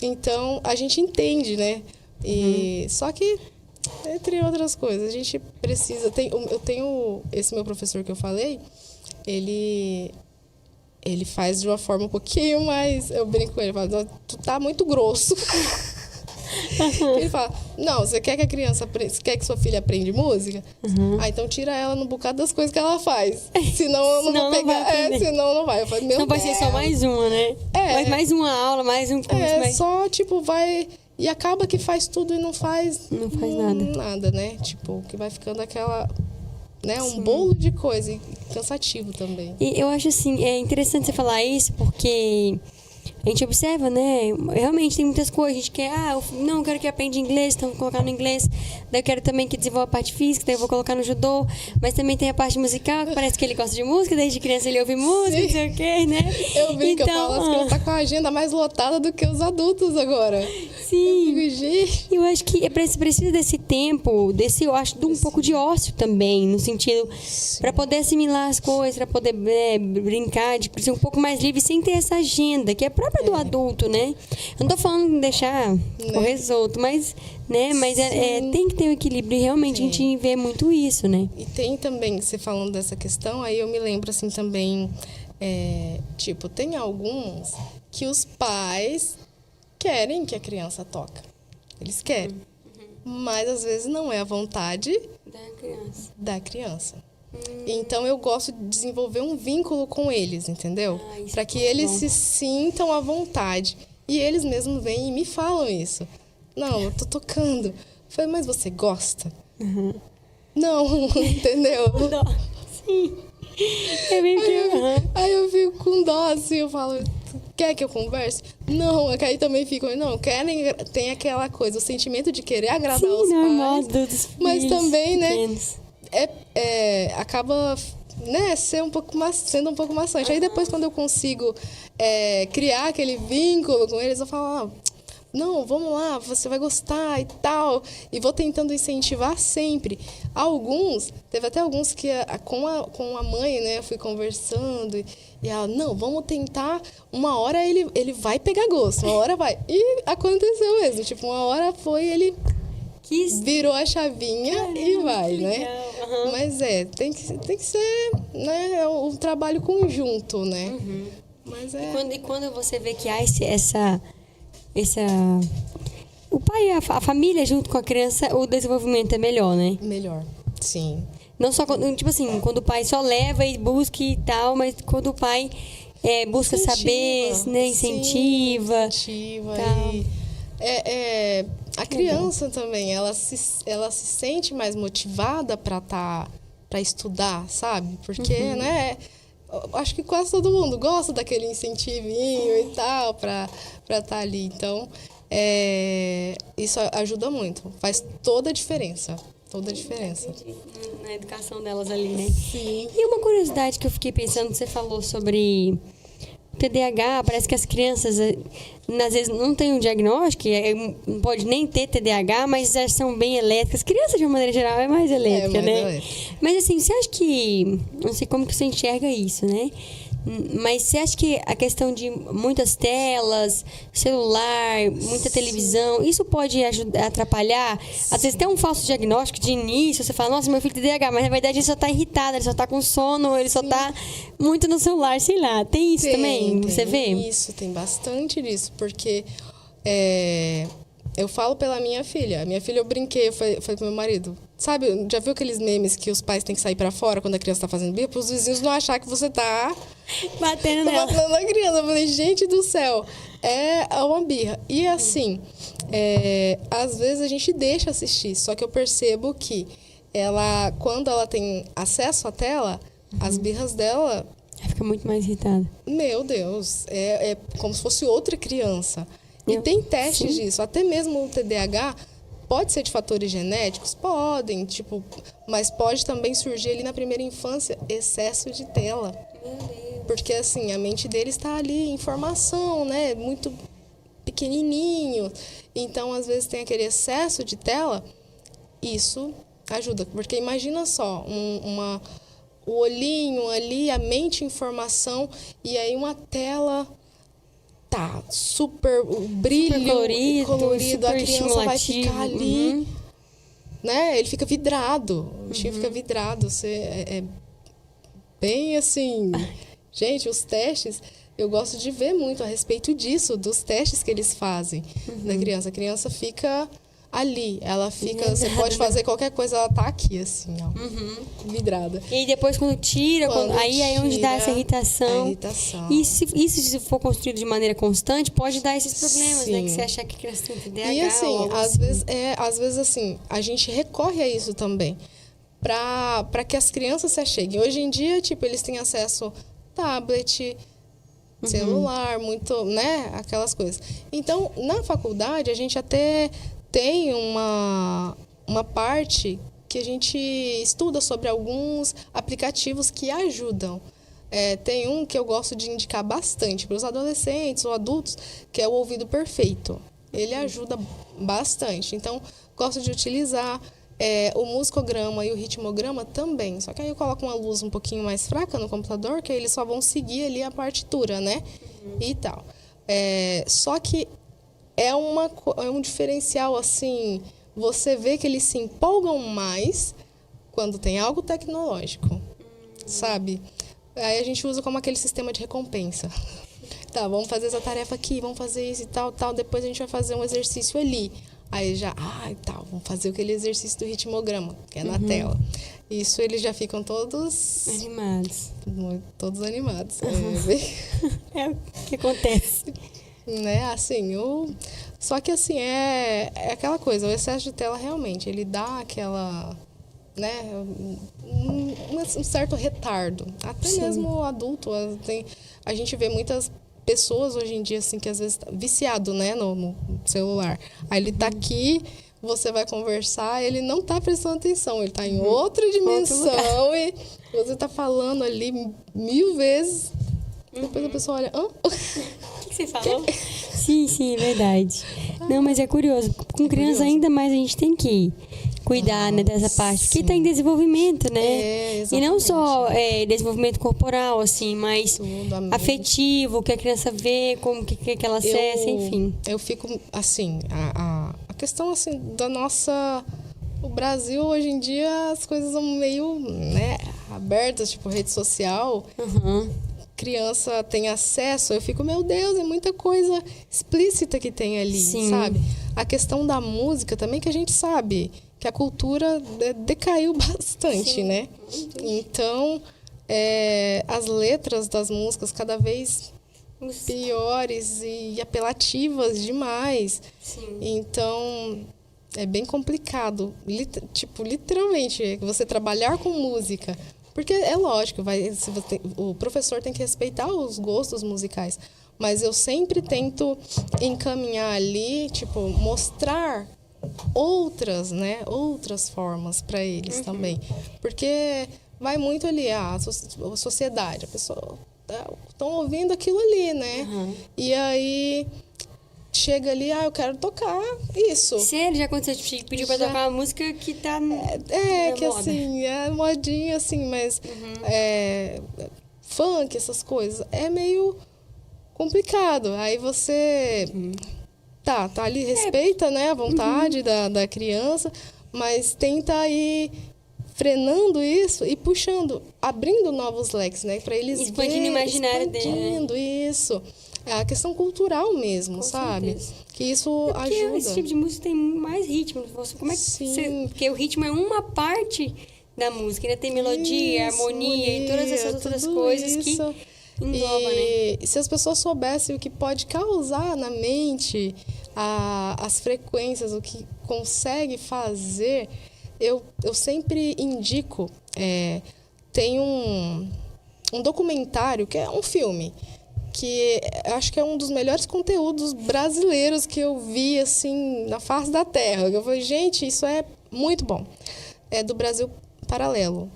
Então, a gente entende, né? Só que, entre outras coisas, a gente precisa... Eu tenho esse meu professor que eu falei, ele faz de uma forma um pouquinho mais... Eu brinco com ele, falo, tu tá muito grosso. Ele fala, não, você quer que a criança aprenda, você quer que sua filha aprenda música? Então tira ela no bocado das coisas que ela faz. Senão eu não vou pegar. Senão não vai. Eu falo, meu não vai ser só mais uma, né? Mais uma aula, mais um curso. Só, tipo, vai... E acaba que faz tudo e não faz nada. Nada, né? Tipo, que vai ficando aquela... Né? Um bolo de coisa. E cansativo também. E eu acho, assim, é interessante você falar isso, porque... A gente observa, né? Realmente tem muitas coisas. A gente quer, eu quero que aprenda inglês, então vou colocar no inglês. Daí eu quero também que desenvolva a parte física, daí eu vou colocar no judô. Mas também tem a parte musical, que parece que ele gosta de música, desde criança ele ouve música, não sei o quê, né? Eu vi que eu falo, que ele tá com a agenda mais lotada do que os adultos agora. Sim. Eu acho que precisa desse tempo, eu acho, de um pouco de ócio também, no sentido, para poder assimilar as coisas, para poder brincar, de ser um pouco mais livre, sem ter essa agenda, que é própria do adulto, né? Eu não tô falando de deixar correr solto, mas, né? Mas tem que ter um equilíbrio e realmente a gente vê muito isso, né? E tem também, você falando dessa questão, aí eu me lembro assim também, tipo, tem alguns que os pais querem que a criança toque. Eles querem. Mas às vezes não é a vontade da criança. Então eu gosto de desenvolver um vínculo com eles, entendeu? Para que eles se sintam à vontade. E eles mesmos vêm e me falam isso. Não, eu tô tocando. Eu falei, mas você gosta? Não, entendeu? Sim. É bem aí eu fico com dó, assim, eu falo, quer que eu converse? Não, aí também ficam, não, querem, tem aquela coisa, o sentimento de querer agradar os pais. Mas também, pequenos, né, acaba, né, sendo um pouco maçante. Aí depois, quando eu consigo criar aquele vínculo com eles, eu falo, não, vamos lá, você vai gostar e tal. E vou tentando incentivar sempre. Teve até alguns que com a mãe, né, eu fui conversando e ela, não, vamos tentar, uma hora ele vai pegar gosto, uma hora vai. E aconteceu mesmo, tipo, uma hora ele virou a chavinha. Caramba, e vai, né? Mas tem que ser, né, um trabalho conjunto, né? Mas E quando você vê que há o pai e a família junto com a criança, o desenvolvimento é melhor, né? Melhor, sim. Não só tipo assim, quando o pai só leva e busca e tal, mas quando o pai busca saber, né? Incentiva. Tal. A criança também, ela se sente mais motivada para estudar, sabe? Porque, né? Acho que quase todo mundo gosta daquele incentivinho e tal para estar ali. Então, isso ajuda muito. Faz toda a diferença. Toda a diferença. Na educação delas ali, né? Sim. E uma curiosidade que eu fiquei pensando, você falou sobre TDAH, parece que as crianças às vezes não têm um diagnóstico, não pode nem ter TDAH, mas já são bem elétricas. Criança, de uma maneira geral, é mais elétrica, né? Mas assim, você acha que... Não sei como que você enxerga isso, né? Mas você acha que a questão de muitas telas, celular, muita televisão, isso pode ajudar, atrapalhar? Às vezes tem um falso diagnóstico de início, você fala, nossa, meu filho tem TDAH, mas na verdade ele só está irritado, ele só está com sono, ele só está muito no celular, sei lá. Tem isso também? Você vê? Isso, tem bastante disso, porque eu falo pela minha filha. A minha filha, eu brinquei, eu falei pro meu marido, sabe, já viu aqueles memes que os pais têm que sair pra fora quando a criança tá fazendo birra? Para os vizinhos não achar que você tá batendo nela. Batendo na criança. Eu falei, gente do céu, é uma birra. E assim, às vezes a gente deixa assistir, só que eu percebo que quando ela tem acesso à tela, as birras dela... Ela fica muito mais irritada. Meu Deus, é como se fosse outra criança. E tem testes disso, até mesmo o TDAH... Pode ser de fatores genéticos? Podem, mas pode também surgir ali na primeira infância excesso de tela. Meu Deus. Porque, assim, a mente dele está ali em formação, né? Muito pequenininho. Então, às vezes, tem aquele excesso de tela. Isso ajuda. Porque imagina só, o olhinho ali, a mente em formação, e aí uma tela... Tá, super, o brilho super colorido, a criança vai ficar ali, né? Ele fica vidrado, o bichinho fica vidrado. É bem assim... Gente, os testes, eu gosto de ver muito a respeito disso, dos testes que eles fazem na criança. A criança fica ali, ela fica... Você pode fazer qualquer coisa, ela tá aqui, assim, ó, vidrada. E depois quando tira, aí é onde dá essa irritação. A irritação. E se for construído de maneira constante, pode dar esses problemas, né? Que você achar que a criança tem TDAH. E assim, às vezes assim, a gente recorre a isso também, para que as crianças se acheguem. Hoje em dia, eles têm acesso tablet, celular, muito, né? Aquelas coisas. Então, na faculdade, a gente até tem uma parte que a gente estuda sobre alguns aplicativos que ajudam. Tem um que eu gosto de indicar bastante para os adolescentes ou adultos, que é o Ouvido Perfeito. Ele ajuda bastante. Então, gosto de utilizar o musicograma e o ritmograma também. Só que aí eu coloco uma luz um pouquinho mais fraca no computador, que aí eles só vão seguir ali a partitura, né? E tal. Só que é um diferencial, assim, você vê que eles se empolgam mais quando tem algo tecnológico, sabe? Aí a gente usa como aquele sistema de recompensa. Tá, vamos fazer essa tarefa aqui, vamos fazer isso e tal, depois a gente vai fazer um exercício ali. Aí já, vamos fazer aquele exercício do ritmograma, que é na tela. Isso eles já ficam todos... Animados. Todos animados. É o que acontece. Né, assim, só que assim, é aquela coisa, o excesso de tela realmente, ele dá aquela, né, um certo retardo, até mesmo adulto, a gente vê muitas pessoas hoje em dia, assim, que às vezes tá viciado, né, no celular, aí ele tá aqui, você vai conversar, ele não tá prestando atenção, ele tá em outra dimensão e você tá falando ali 1000 vezes, depois a pessoa olha, hã? O que você falou? Sim, é verdade. Não, mas é curioso. Com criança ainda mais a gente tem que cuidar, né, dessa parte. Porque está em desenvolvimento, né? E não só desenvolvimento corporal, assim, mas afetivo, o que a criança vê, como que ela acessa, enfim. Eu fico, assim, a questão, assim, da nossa... O Brasil, hoje em dia, as coisas são meio, né, abertas, tipo, rede social. Criança tem acesso, eu fico, meu Deus, é muita coisa explícita que tem ali, sabe? A questão da música também, que a gente sabe que a cultura decaiu bastante, né? Então, as letras das músicas cada vez piores e apelativas demais. Então, é bem complicado. Literalmente, você trabalhar com música... Porque é lógico, o professor tem que respeitar os gostos musicais. Mas eu sempre tento encaminhar ali, mostrar outras formas para eles também. Porque vai muito ali, a sociedade, a pessoa... Estão ouvindo aquilo ali, né? E aí... Chega ali, eu quero tocar isso. Sério? Já aconteceu? Pediu pra tocar uma música que tá que moda. Assim, é modinha, assim, mas... funk, essas coisas, é meio complicado. Aí você tá ali, respeita, né, a vontade da criança, mas tenta ir frenando isso e puxando, abrindo novos leques, né, para eles expandindo o imaginário dele. Expandindo isso. É a questão cultural mesmo, Com sabe? certeza. Que isso Porque ajuda. esse tipo de música tem mais ritmo. Como é que Sim. porque o ritmo é uma parte da música, ainda tem melodia, Isso, harmonia e todas essas outras tudo coisas isso. que engloba, né? E se as pessoas soubessem o que pode causar na mente, as frequências, o que consegue fazer, eu sempre indico. Tem um documentário, que é um filme, que eu acho que é um dos melhores conteúdos brasileiros que eu vi, assim, na face da terra. Eu falei, gente, isso é muito bom. É do Brasil Paralelo,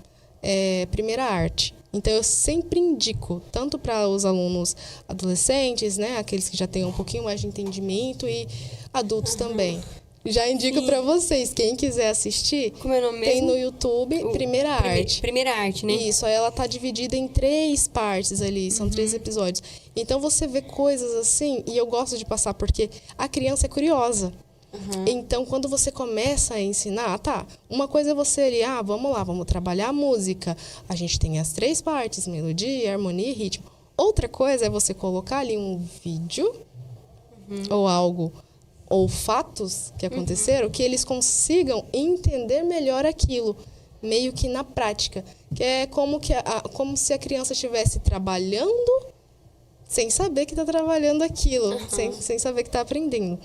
Primeira Arte. Então, eu sempre indico, tanto para os alunos adolescentes, né, aqueles que já têm um pouquinho mais de entendimento, e adultos também. Já indico para vocês, quem quiser assistir, Como é o nome tem mesmo? no YouTube Primeira Arte. Primeira Arte, né? Isso, aí ela tá dividida em 3 partes ali, são 3 episódios. Então você vê coisas assim, e eu gosto de passar porque a criança é curiosa. Então, quando você começa a ensinar, uma coisa é você ali, vamos lá, vamos trabalhar a música. A gente tem as 3 partes, melodia, harmonia e ritmo. Outra coisa é você colocar ali um vídeo ou algo, ou fatos que aconteceram, que eles consigam entender melhor aquilo, meio que na prática. Que é como se a criança estivesse trabalhando sem saber que está trabalhando aquilo, sem saber que está aprendendo.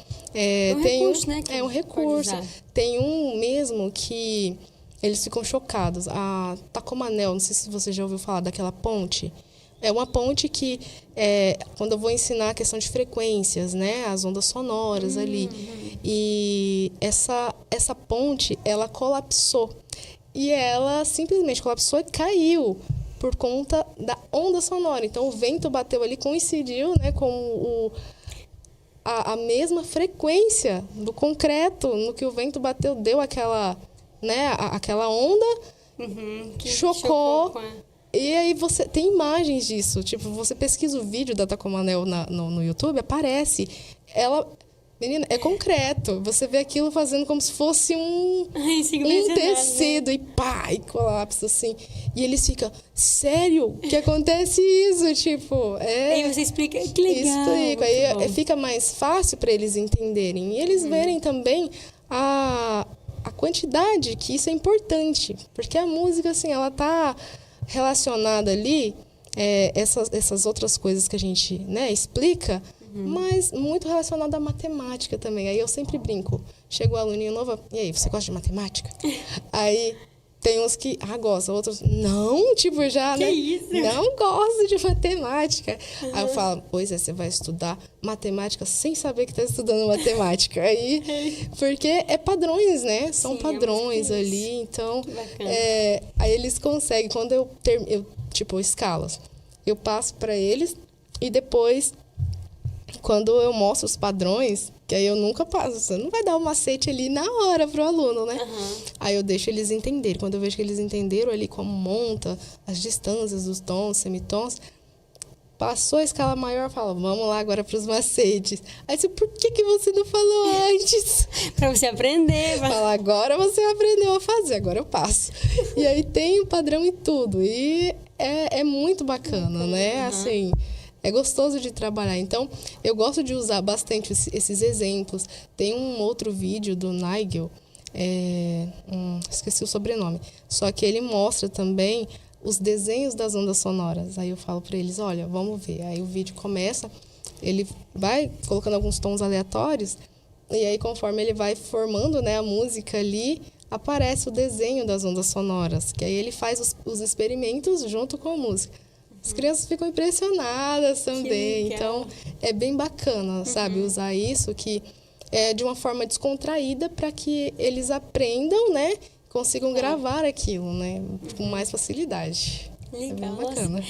Recurso, né? É um recurso. Tem um mesmo que eles ficam chocados. A Tacomanel, não sei se você já ouviu falar daquela ponte. É uma ponte que, quando eu vou ensinar a questão de frequências, né, as ondas sonoras ali, e essa ponte, ela colapsou. E ela simplesmente colapsou e caiu por conta da onda sonora. Então, o vento bateu ali, coincidiu, né, com a mesma frequência do concreto, no que o vento bateu, deu aquela, né, aquela onda, Que chocou. com E aí você tem imagens disso. Tipo, você pesquisa o vídeo da Tacomanel no YouTube, aparece. Ela, menina, é concreto. Você vê aquilo fazendo como se fosse um tecido, e pá, e colapsa, assim. E eles ficam, sério? Que acontece isso? Tipo, E você explica, que legal. Explico. Aí fica mais fácil para eles entenderem. E eles verem também a quantidade, que isso é importante. Porque a música, assim, ela tá relacionada ali, essas outras coisas que a gente, né, explica, mas muito relacionada à matemática também. Aí eu sempre brinco. Chega o aluninho novo, e aí, você gosta de matemática? Aí tem uns que gostam, outros não, tipo, já, né? Isso? Não gosto de matemática. Aí eu falo, pois você vai estudar matemática sem saber que está estudando matemática. Aí, porque é padrões, né? São padrões ali, então aí eles conseguem. Quando eu tipo, escalas, eu passo para eles e depois, quando eu mostro os padrões, que aí eu nunca passo, você não vai dar o macete ali na hora pro aluno, né? Aí eu deixo eles entenderem. Quando eu vejo que eles entenderam ali como monta, as distâncias dos tons, semitons, passou a escala maior, eu falo, vamos lá agora pros macetes. Aí você, por que você não falou antes? Pra você aprender. Fala, agora você aprendeu a fazer, agora eu passo. E aí tem o padrão em tudo. E é muito bacana, né? Assim, é gostoso de trabalhar. Então, eu gosto de usar bastante esses exemplos. Tem um outro vídeo do Nigel, esqueci o sobrenome, só que ele mostra também os desenhos das ondas sonoras. Aí eu falo para eles, olha, vamos ver. Aí o vídeo começa, ele vai colocando alguns tons aleatórios, e aí conforme ele vai formando, né, a música ali, aparece o desenho das ondas sonoras, que aí ele faz os experimentos junto com a música. As crianças ficam impressionadas também. Então, é bem bacana, sabe? Usar isso que é de uma forma descontraída para que eles aprendam, né? Consigam gravar aquilo, né? Com mais facilidade. bem Legal. bacana.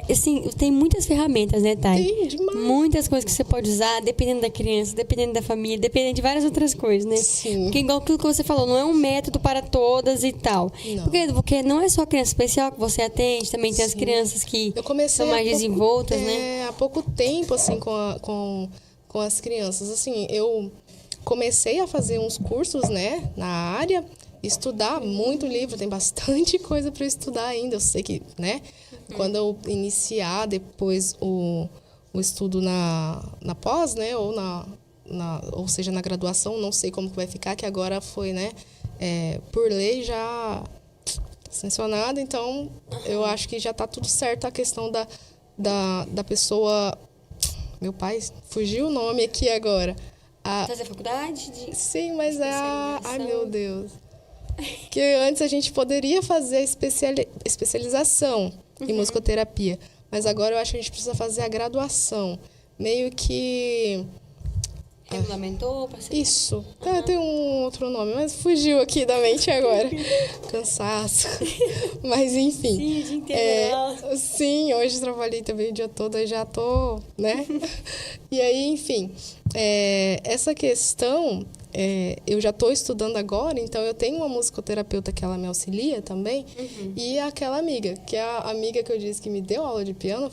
Assim, tem muitas ferramentas, né, Thay? Tem, demais. Muitas coisas que você pode usar, dependendo da criança, dependendo da família, dependendo de várias outras coisas, né? Sim. Porque igual aquilo que você falou, não é um método para todas e tal. Não. Porque não é só criança especial que você atende, também tem as Sim. crianças que Eu comecei são mais desenvoltas, né? há pouco tempo, assim, com as crianças. Assim, eu comecei a fazer uns cursos, né, na área, estudar muito livro, tem bastante coisa para estudar ainda. Eu sei que, né, quando eu iniciar depois o estudo na pós, né, ou seja, na graduação, não sei como que vai ficar, que agora foi, né, por lei já sancionado, então eu acho que já está tudo certo a questão da pessoa. Meu pai, fugiu o nome aqui agora. Fazer faculdade? Sim, mas é a... Ai, especialização. meu Deus. Que antes a gente poderia fazer a especialização em musicoterapia, mas agora eu acho que a gente precisa fazer a graduação. Meio que... Regulamentou para ser... Isso. Tem um outro nome, mas fugiu aqui da mente agora. Cansaço. Mas, enfim. Sim, o dia inteiro. Sim, hoje trabalhei também o dia todo, aí já tô, né? E aí, enfim, essa questão, eu já estou estudando agora, então eu tenho uma musicoterapeuta que ela me auxilia também, e aquela amiga, que é a amiga que eu disse que me deu aula de piano,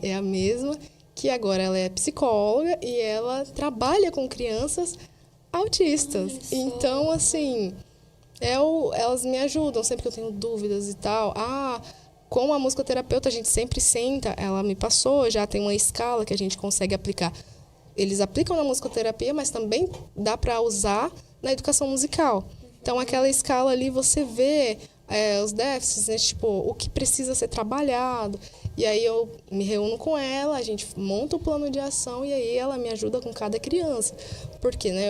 é a mesma, que agora ela é psicóloga e ela trabalha com crianças autistas. Então, assim, elas me ajudam sempre que eu tenho dúvidas e tal. Com a musicoterapeuta a gente sempre senta, ela me passou, já tem uma escala que a gente consegue aplicar. Eles aplicam na musicoterapia, mas também dá para usar na educação musical. Então, aquela escala ali, você vê os déficits, né? Tipo, o que precisa ser trabalhado. E aí eu me reúno com ela, a gente monta o plano de ação e aí ela me ajuda com cada criança. Porque, né,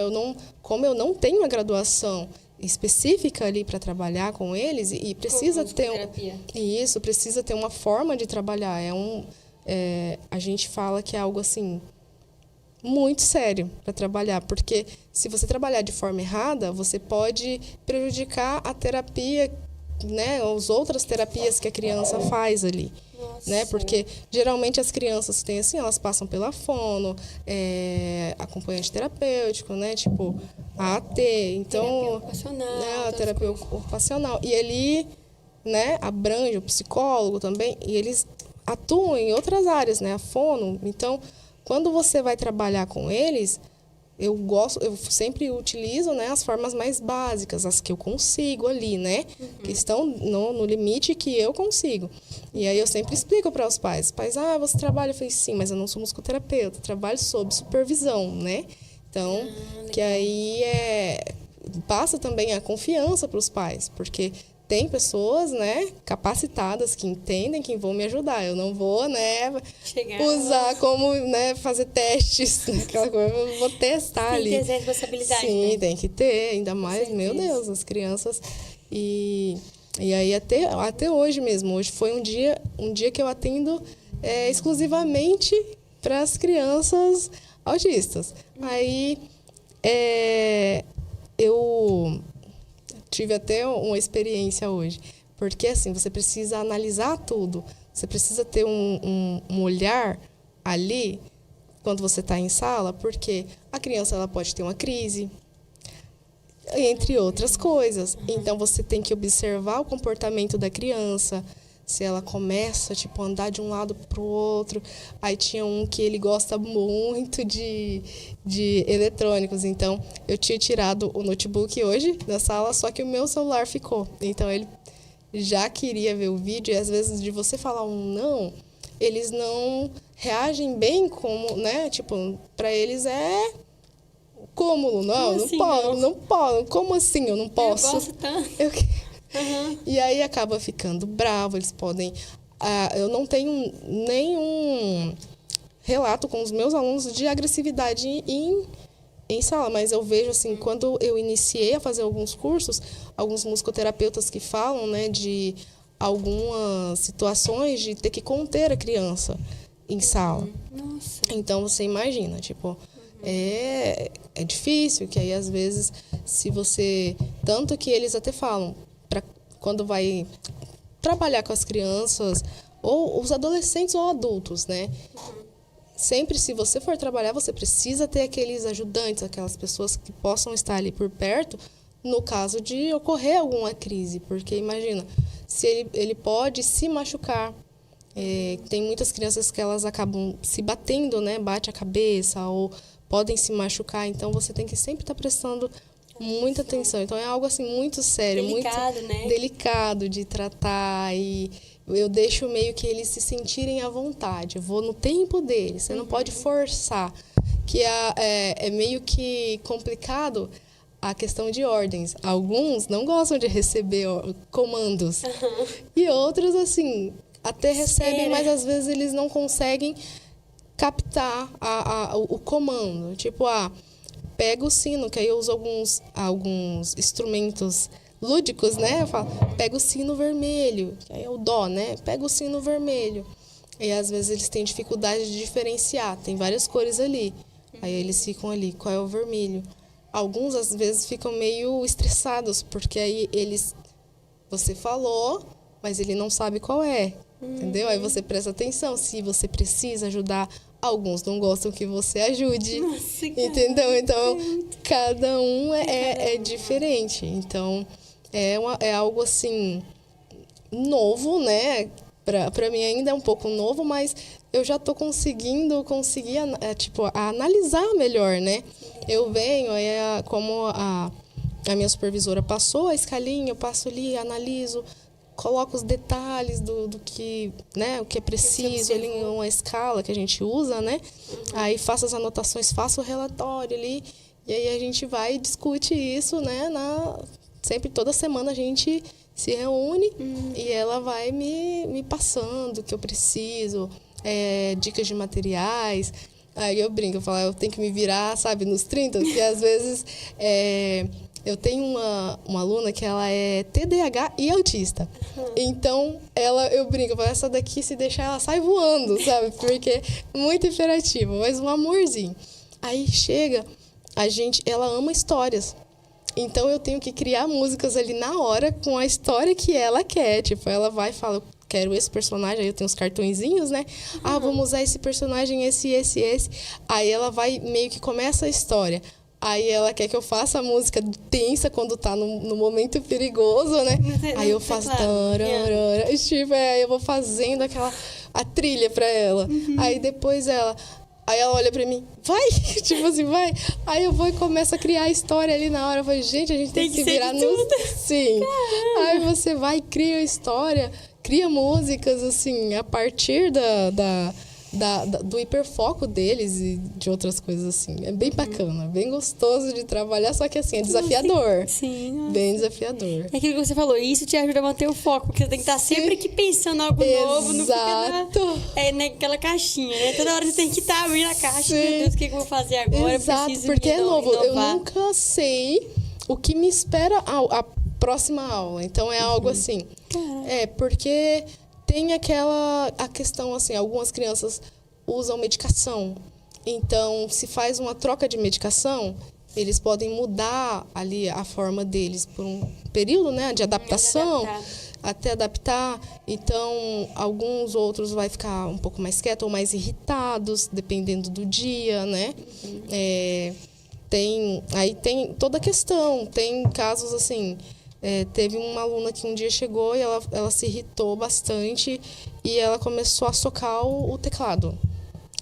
como eu não tenho a graduação específica ali para trabalhar com eles e precisa ter isso, precisa ter uma forma de trabalhar. A gente fala que é algo assim muito sério para trabalhar, porque se você trabalhar de forma errada, você pode prejudicar a terapia, né, as outras terapias que a criança faz ali. Né? Porque geralmente as crianças têm assim, elas passam pela fono, acompanhante terapêutico, né? Tipo AAT, então a terapia ocupacional. E ali, né, abrange o psicólogo também, e eles atuam em outras áreas, né? A fono. Então, quando você vai trabalhar com eles, eu sempre utilizo, né, as formas mais básicas, as que eu consigo ali, né? Que estão no limite que eu consigo. E aí eu sempre explico para os pais. Pais, você trabalha? Eu falei, sim, mas eu não sou musicoterapeuta, trabalho sob supervisão, né? Então, que aí passa também a confiança para os pais, porque tem pessoas, né, capacitadas que entendem que vão me ajudar. Eu não vou, né, usar como, né, fazer testes, aquela coisa, eu vou testar ali. Tem que ter essa responsabilidade, sim, né? tem que ter, ainda mais, meu Deus, as crianças. E aí até hoje mesmo, hoje foi um dia que eu atendo exclusivamente para as crianças autistas. Aí eu tive até uma experiência hoje, porque assim, você precisa analisar tudo, você precisa ter um olhar ali quando você está em sala, porque a criança ela pode ter uma crise, entre outras coisas. Então, você tem que observar o comportamento da criança, se ela começa, tipo, a andar de um lado para o outro. Aí tinha um que ele gosta muito de eletrônicos. Então, eu tinha tirado o notebook hoje da sala, só que o meu celular ficou. Então, ele já queria ver o vídeo. E, às vezes, de você falar um não, eles não reagem bem como, né? Tipo, para eles Como não assim, não posso. Como assim eu não posso? Eu gosto tanto. E aí acaba ficando bravo, eles podem... eu não tenho nenhum relato com os meus alunos de agressividade em sala, mas eu vejo assim, quando eu iniciei a fazer alguns cursos, alguns musicoterapeutas que falam, né, de algumas situações de ter que conter a criança em sala. Nossa. Então, você imagina, tipo... É difícil, que aí às vezes, se você... Tanto que eles até falam, quando vai trabalhar com as crianças, ou os adolescentes ou adultos, né? Sempre, se você for trabalhar, você precisa ter aqueles ajudantes, aquelas pessoas que possam estar ali por perto, no caso de ocorrer alguma crise. Porque, imagina, se ele pode se machucar. Tem muitas crianças que elas acabam se batendo, né? Bate a cabeça ou podem se machucar. Então, você tem que sempre estar prestando muita atenção. Então, é algo assim muito sério, Delicado, muito né? delicado de tratar. E eu deixo meio que eles se sentirem à vontade. Eu vou no tempo deles. Você não pode forçar. Que é meio que complicado a questão de ordens. Alguns não gostam de receber comandos. E outros, assim, até recebem, mas às vezes eles não conseguem captar o comando. Tipo, pega o sino, que aí eu uso alguns instrumentos lúdicos, né? Eu falo, pega o sino vermelho, que aí é o dó, né? Pega o sino vermelho. E às vezes eles têm dificuldade de diferenciar, tem várias cores ali. Aí eles ficam ali, qual é o vermelho? Alguns às vezes ficam meio estressados, porque aí você falou, mas ele não sabe qual é. Entendeu? Aí você presta atenção se você precisa ajudar. Alguns não gostam que você ajude. Nossa, entendeu? Então, cada um é diferente. Então, é algo assim novo, né? Para mim ainda é um pouco novo, mas eu já estou conseguindo analisar melhor, né? Eu venho, como a minha supervisora passou a escalinha, eu passo ali, analiso, coloco os detalhes do que, né, o que é preciso ali em uma escala que a gente usa, né? Aí faço as anotações, faço o relatório ali, e aí a gente vai e discute isso, né? Sempre, toda semana a gente se reúne e ela vai me passando o que eu preciso, dicas de materiais. Aí eu brinco, eu falo, eu tenho que me virar, sabe, nos 30, porque às vezes eu tenho uma aluna que ela é TDAH e autista. Então, eu brinco, eu falo, essa daqui, se deixar, ela sai voando, sabe? Porque é muito imperativa, mas um amorzinho. Aí chega, ela ama histórias. Então, eu tenho que criar músicas ali na hora com a história que ela quer. Tipo, ela vai e fala, eu quero esse personagem, aí eu tenho os cartõezinhos, né? Vamos usar esse personagem, esse. Aí ela vai, meio que começa a história. Aí ela quer que eu faça a música tensa quando tá no momento perigoso, né? Aí eu faço... Tipo, aí eu vou fazendo a trilha pra ela. Aí depois Aí ela olha pra mim, vai! Tipo assim, vai! Aí eu vou e começo a criar a história ali na hora. Eu falo, gente, a gente tem que se virar no... Sim. Caramba. Aí você vai e cria a história, cria músicas, assim, a partir do hiperfoco deles e de outras coisas assim. É bem bacana, bem gostoso de trabalhar, só que assim, é desafiador. Sim. Bem desafiador. É aquilo que você falou, isso te ajuda a manter o foco, porque você tem que estar sempre aqui pensando algo novo, não fica naquela caixinha, né? Toda hora você tem que estar abrindo a caixa, meu Deus, o que eu vou fazer agora? Exato, porque é novo. Eu nunca sei o que me espera a próxima aula. Então é algo assim. Porque tem a questão assim, algumas crianças usam medicação. Então, se faz uma troca de medicação, eles podem mudar ali a forma deles por um período, né, de adaptação, até adaptar. Então, alguns outros vai ficar um pouco mais quietos ou mais irritados, dependendo do dia, né? Tem toda a questão. Tem casos assim... teve uma aluna que um dia chegou e ela se irritou bastante e ela começou a socar o teclado,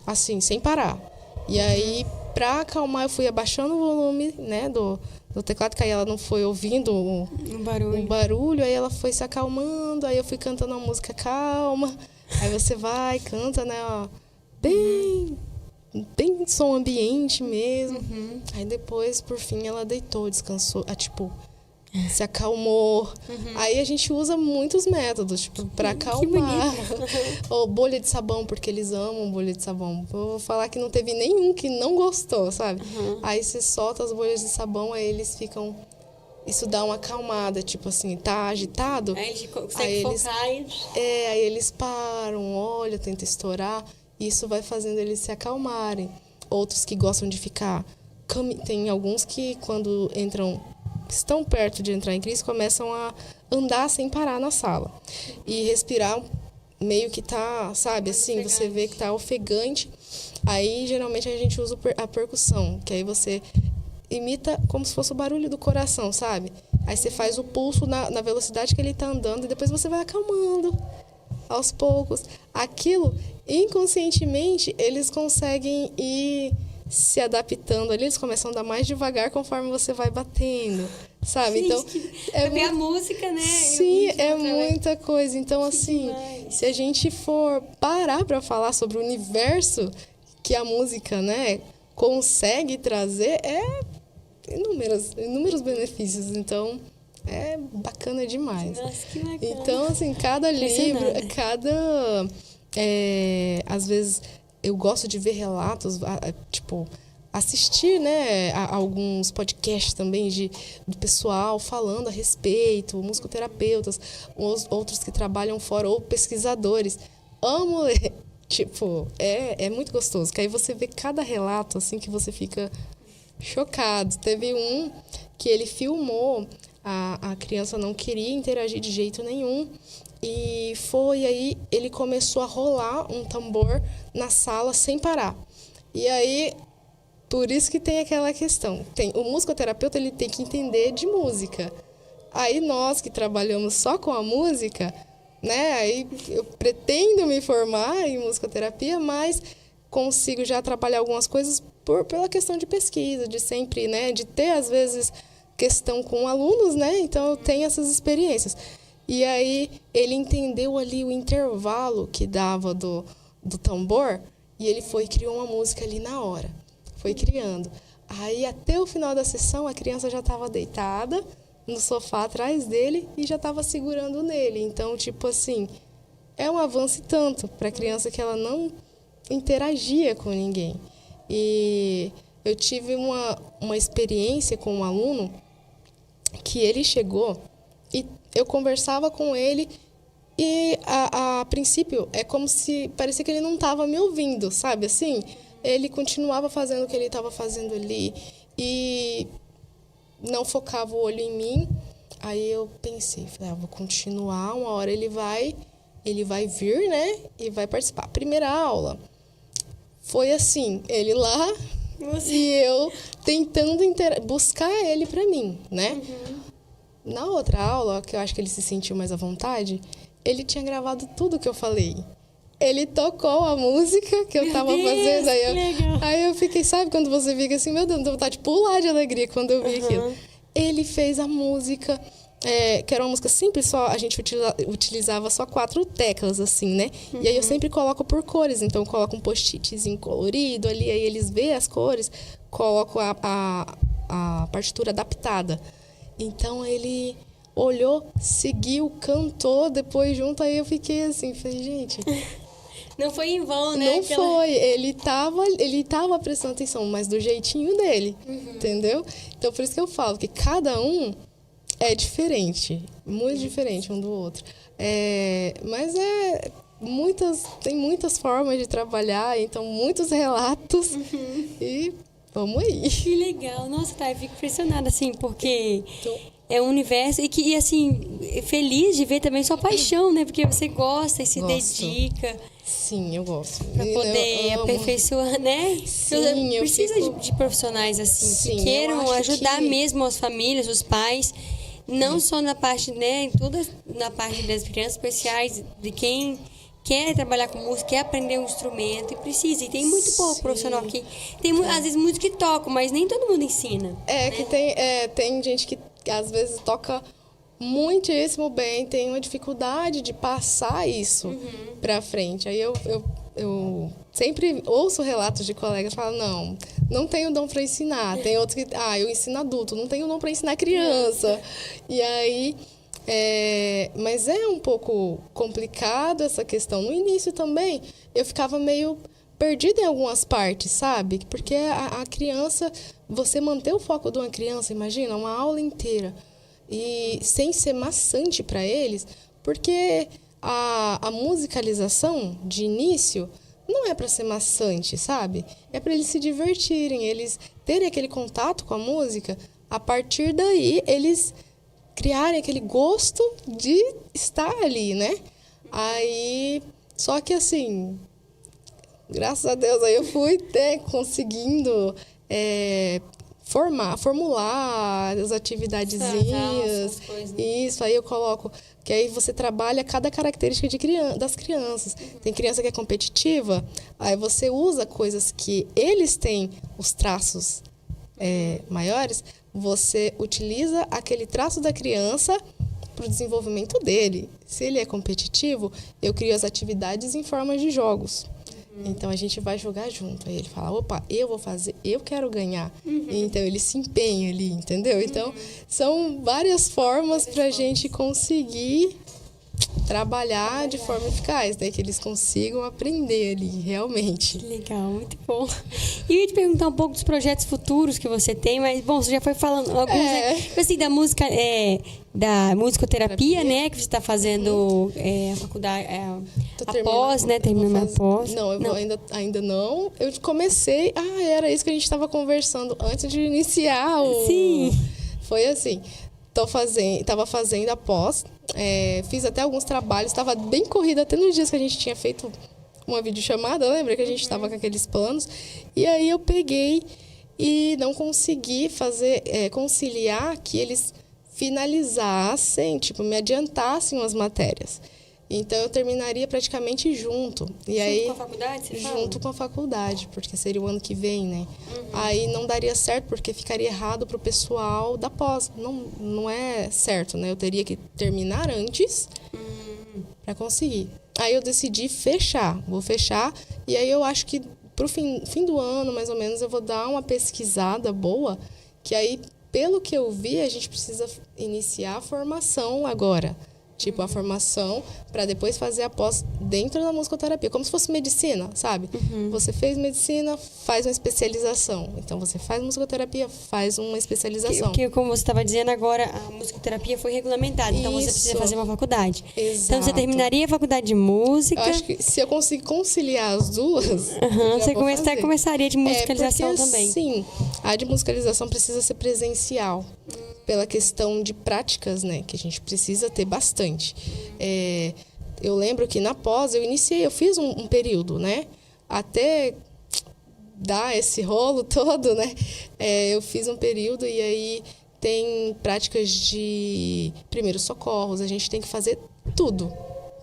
assim, sem parar. E aí, para acalmar, eu fui abaixando o volume, né, do teclado, que aí ela não foi ouvindo o barulho, aí ela foi se acalmando, aí eu fui cantando uma música calma, aí você vai, canta, né, ó, bem som ambiente mesmo. Aí depois, por fim, ela deitou, descansou, se acalmou. Aí a gente usa muitos métodos, tipo, para acalmar. Ou bolha de sabão, porque eles amam bolha de sabão. Eu vou falar que não teve nenhum que não gostou, sabe? Aí você solta as bolhas de sabão, aí eles ficam... Isso dá uma acalmada, tipo assim, tá agitado. Aí eles conseguem focar e... aí eles param, olham, tentam estourar. Isso vai fazendo eles se acalmarem. Outros que gostam de ficar... Tem alguns que, quando entram estão perto de entrar em crise começam a andar sem parar na sala. E respirar meio que tá, sabe, assim, você vê que tá ofegante. Aí, geralmente, a gente usa a percussão, que aí você imita como se fosse o barulho do coração, sabe? Aí você faz o pulso na velocidade que ele tá andando e depois você vai acalmando aos poucos. Aquilo, inconscientemente, eles conseguem ir se adaptando ali, eles começam a andar mais devagar conforme você vai batendo, sabe? Gente, então, é ver a música, né? Sim, é muita coisa. Então, assim, se a gente for parar para falar sobre o universo que a música, né, consegue trazer, inúmeros benefícios. Então, é bacana demais. Nossa, que bacana. Então, assim, cada livro, às vezes, eu gosto de ver relatos, tipo, assistir, né, a alguns podcasts também do pessoal falando a respeito, musicoterapeutas, outros que trabalham fora, ou pesquisadores. Amo ler. Tipo, é muito gostoso, que aí você vê cada relato, assim, que você fica chocado. Teve um que ele filmou, a criança não queria interagir de jeito nenhum, e aí ele começou a rolar um tambor na sala sem parar. E aí, por isso que tem aquela questão. O musicoterapeuta, ele tem que entender de música. Aí nós que trabalhamos só com a música, né? Aí eu pretendo me formar em musicoterapia, mas consigo já trabalhar algumas coisas pela questão de pesquisa, de sempre, né? De ter, às vezes, questão com alunos, né? Então, eu tenho essas experiências. E aí, ele entendeu ali o intervalo que dava do tambor e ele criou uma música ali na hora. Foi criando. Aí, até o final da sessão, a criança já estava deitada no sofá atrás dele e já estava segurando nele. Então, tipo assim, é um avanço tanto para a criança que ela não interagia com ninguém. E eu tive uma experiência com um aluno que ele chegou e eu conversava com ele e, a princípio, é como se parecia que ele não estava me ouvindo, sabe? Assim, ele continuava fazendo o que ele estava fazendo ali e não focava o olho em mim. Aí eu pensei, vou continuar, uma hora ele vai vir, né? E vai participar. Primeira aula foi assim, ele lá e eu tentando buscar ele para mim, né? Uhum. Na outra aula, que eu acho que ele se sentiu mais à vontade, ele tinha gravado tudo que eu falei. Ele tocou a música que eu tava fazendo. Aí eu fiquei, sabe, quando você fica assim, meu Deus, não dá vontade de pular de alegria quando eu vi aquilo. Ele fez a música, que era uma música simples, só a gente utilizava só 4 teclas, assim, né? E aí eu sempre coloco por cores, então eu coloco um post-itzinho colorido ali, aí eles veem as cores, coloco a partitura adaptada. Então ele olhou, seguiu, cantou, depois junto, aí eu fiquei assim, falei, gente... Não foi em vão, né? Não foi. Ele tava prestando atenção, mas do jeitinho dele, entendeu? Então, por isso que eu falo que cada um é diferente, muito diferente um do outro. Mas tem muitas formas de trabalhar, então, muitos relatos e vamos aí. Que legal. Nossa, eu fico impressionada, assim, porque... É um universo e assim, feliz de ver também sua paixão, né? Porque você gosta e se dedica. Sim, eu gosto. Pra poder aperfeiçoar, né? Sim, precisa de profissionais assim, que queiram ajudar mesmo as famílias, os pais, não só na parte, né? Toda na parte das crianças especiais, de quem quer trabalhar com música, quer aprender um instrumento e precisa. E tem muito pouco profissional aqui. Tem, às vezes, muitos que tocam, mas nem todo mundo ensina. Que tem gente que às vezes toca muitíssimo bem, tem uma dificuldade de passar isso pra frente. Aí eu sempre ouço relatos de colegas que falam, não tenho dom para ensinar. Tem outros que, eu ensino adulto, não tenho dom para ensinar criança. E aí, mas é um pouco complicado essa questão. No início também, eu ficava meio perdida em algumas partes, sabe? Porque a criança, você manter o foco de uma criança, imagina, uma aula inteira, e sem ser maçante para eles, porque a musicalização de início não é para ser maçante, sabe? É para eles se divertirem, eles terem aquele contato com a música a partir daí, eles criarem aquele gosto de estar ali, né? Aí, só que assim, graças a Deus, aí eu fui conseguindo formular as atividadezinhas. Isso, aí eu coloco... Que aí você trabalha cada característica das crianças. Tem criança que é competitiva, aí você usa coisas que eles têm, os traços maiores, você utiliza aquele traço da criança para o desenvolvimento dele. Se ele é competitivo, eu crio as atividades em forma de jogos. Então, a gente vai jogar junto. Aí ele fala, opa, eu vou fazer, eu quero ganhar. Então, ele se empenha ali, entendeu? Então, são várias formas para a gente conseguir trabalhar de forma eficaz, né? Que eles consigam aprender ali, realmente. Que legal, muito bom. E eu ia te perguntar um pouco dos projetos futuros que você tem, mas, bom, você já foi falando alguns, né? Assim, da música, da musicoterapia, né? Que você está fazendo a faculdade, após, né? Terminando a pós. Não, ainda não. Eu comecei... era isso que a gente estava conversando antes de iniciar o... Sim. Foi assim... Estava fazendo a pós, fiz até alguns trabalhos, estava bem corrida até nos dias que a gente tinha feito uma videochamada, lembra que a gente estava com aqueles planos? E aí eu peguei e não consegui conciliar que eles finalizassem, tipo, me adiantassem umas matérias. Então, eu terminaria praticamente junto. E junto com a faculdade, você fala? Junto com a faculdade, porque seria o ano que vem, né? Aí não daria certo, porque ficaria errado para o pessoal da pós. Não é certo, né? Eu teria que terminar antes para conseguir. Aí eu decidi fechar. Vou fechar. E aí eu acho que para o fim do ano, mais ou menos, eu vou dar uma pesquisada boa. Que aí, pelo que eu vi, a gente precisa iniciar a formação agora. Tipo, a formação para depois fazer a pós dentro da musicoterapia. Como se fosse medicina, sabe? Você fez medicina, faz uma especialização. Então, você faz musicoterapia, faz uma especialização. Porque, como você estava dizendo agora, a musicoterapia foi regulamentada. Então, você precisa fazer uma faculdade. Exato. Então, você terminaria a faculdade de música. Eu acho que se eu conseguir conciliar as duas, você começaria de musicalização também. Sim, a de musicalização precisa ser presencial. Pela questão de práticas, né? Que a gente precisa ter bastante. Eu lembro que na pós eu fiz um período, né? Até dar esse rolo todo, né? Eu fiz um período e aí tem práticas de primeiros socorros, a gente tem que fazer tudo,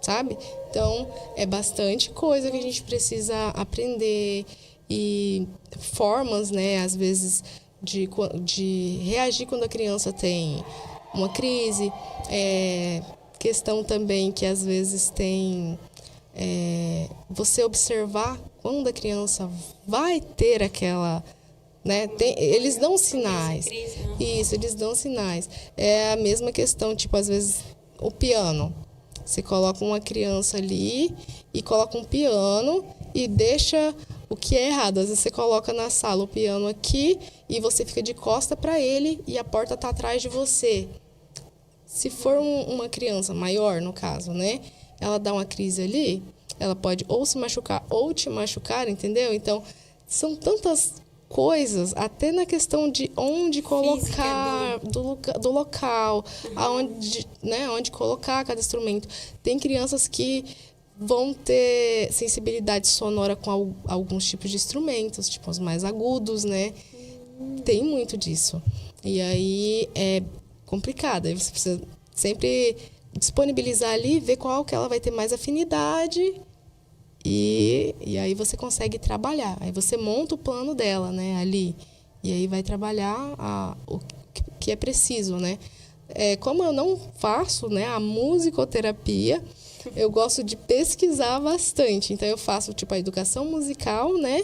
sabe? Então, é bastante coisa que a gente precisa aprender e formas, né? Às vezes... De reagir quando a criança tem uma crise. Questão também que às vezes tem você observar quando a criança vai ter aquela... Né? Eles dão sinais. Isso, eles dão sinais. É a mesma questão, tipo, às vezes, o piano. Você coloca uma criança ali e coloca um piano e deixa... O que é errado, às vezes você coloca na sala o piano aqui e você fica de costa para ele e a porta está atrás de você. Se for uma criança maior, no caso, né? Ela dá uma crise ali, ela pode ou se machucar ou te machucar, entendeu? Então, são tantas coisas, até na questão de onde colocar, do local, onde colocar cada instrumento. Tem crianças que... vão ter sensibilidade sonora com alguns tipos de instrumentos, tipo os mais agudos, né? Tem muito disso. E aí é complicado. Aí você precisa sempre disponibilizar ali, ver qual que ela vai ter mais afinidade e aí você consegue trabalhar. Aí você monta o plano dela, né? Ali. E aí vai trabalhar o que é preciso, né? Como eu não faço, né, a musicoterapia... Eu gosto de pesquisar bastante. Então, eu faço, tipo, a educação musical, né?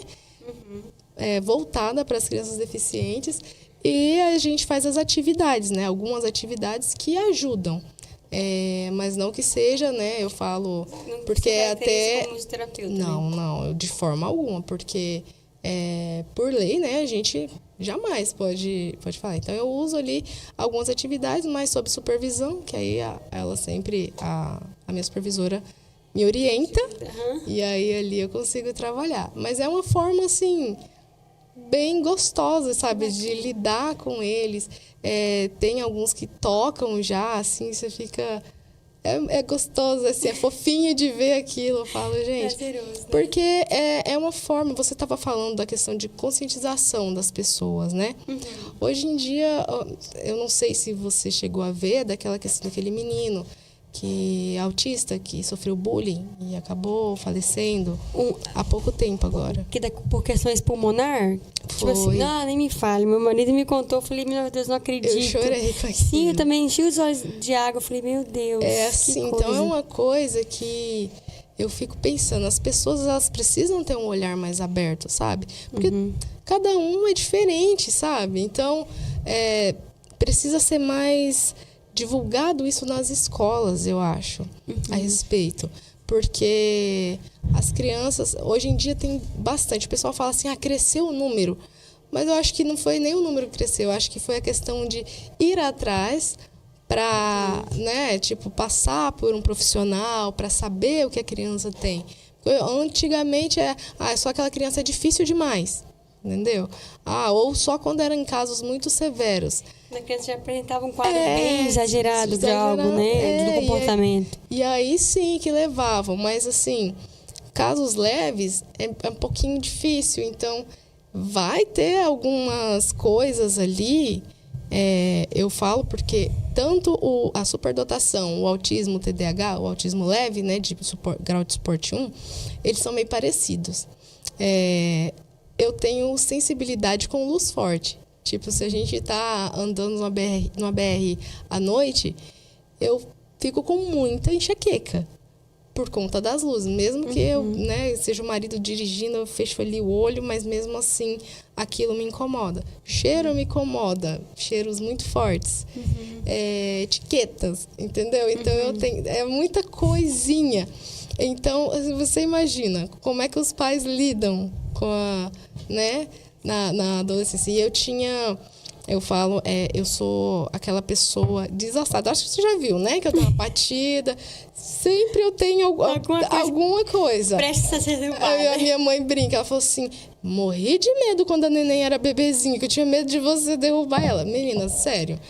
Voltada para as crianças deficientes. E a gente faz as atividades, né? Algumas atividades que ajudam. Mas não que seja, né? Eu falo... Não porque até... como musicoterapeuta, não, de forma alguma. Porque, por lei, né? A gente jamais pode falar. Então, eu uso ali algumas atividades, mas sob supervisão, que aí ela sempre... A minha supervisora me orienta e aí ali eu consigo trabalhar. Mas é uma forma, assim, bem gostosas, sabe? De lidar com eles. Tem alguns que tocam já, assim, você fica... É gostoso, assim, é fofinho de ver aquilo. Eu falo, gente... Prazeroso, né? Porque é uma forma... Você estava falando da questão de conscientização das pessoas, né? Hoje em dia, eu não sei se você chegou a ver daquela questão daquele menino que é autista, que sofreu bullying e acabou falecendo há pouco tempo agora. Por questões pulmonar? Tipo assim, nem me fale. Meu marido me contou, eu falei, meu Deus, não acredito. Eu chorei com aquilo. Sim, eu também enchi os olhos de água, eu falei, meu Deus. Assim, então é uma coisa que eu fico pensando, as pessoas, elas precisam ter um olhar mais aberto, sabe? Porque cada um é diferente, sabe? Então, precisa ser mais divulgado isso nas escolas, eu acho, a respeito. Porque as crianças, hoje em dia tem bastante. O pessoal fala assim, cresceu o número. Mas eu acho que não foi nem o número que cresceu. Eu acho que foi a questão de ir atrás para, né, tipo, passar por um profissional, para saber o que a criança tem. Antigamente só aquela criança é difícil demais. Entendeu? Ou só quando eram em casos muito severos. A criança já apresentava um quadro bem exagerado de algo, né? Do comportamento. E aí sim que levavam. Mas, assim, casos leves é um pouquinho difícil. Então, vai ter algumas coisas ali. Eu falo porque tanto a superdotação, o autismo, o TDAH, o autismo leve, né, de grau de suporte 1, eles são meio parecidos. Eu tenho sensibilidade com luz forte. Tipo, se a gente tá andando numa BR à noite, eu fico com muita enxaqueca por conta das luzes. Mesmo que eu, né, seja o marido dirigindo, eu fecho ali o olho, mas mesmo assim aquilo me incomoda. Cheiro me incomoda, cheiros muito fortes. Etiquetas, entendeu? Então eu tenho muita coisinha. Então, você imagina como é que os pais lidam com na adolescência. E eu falo, eu sou aquela pessoa desastrada. Acho que você já viu, né? Que eu tenho uma batida. Sempre eu tenho alguma coisa. Presta a ser derrubada. A minha mãe brinca, ela falou assim, morri de medo quando a neném era bebezinha, que eu tinha medo de você derrubar ela. Menina, sério.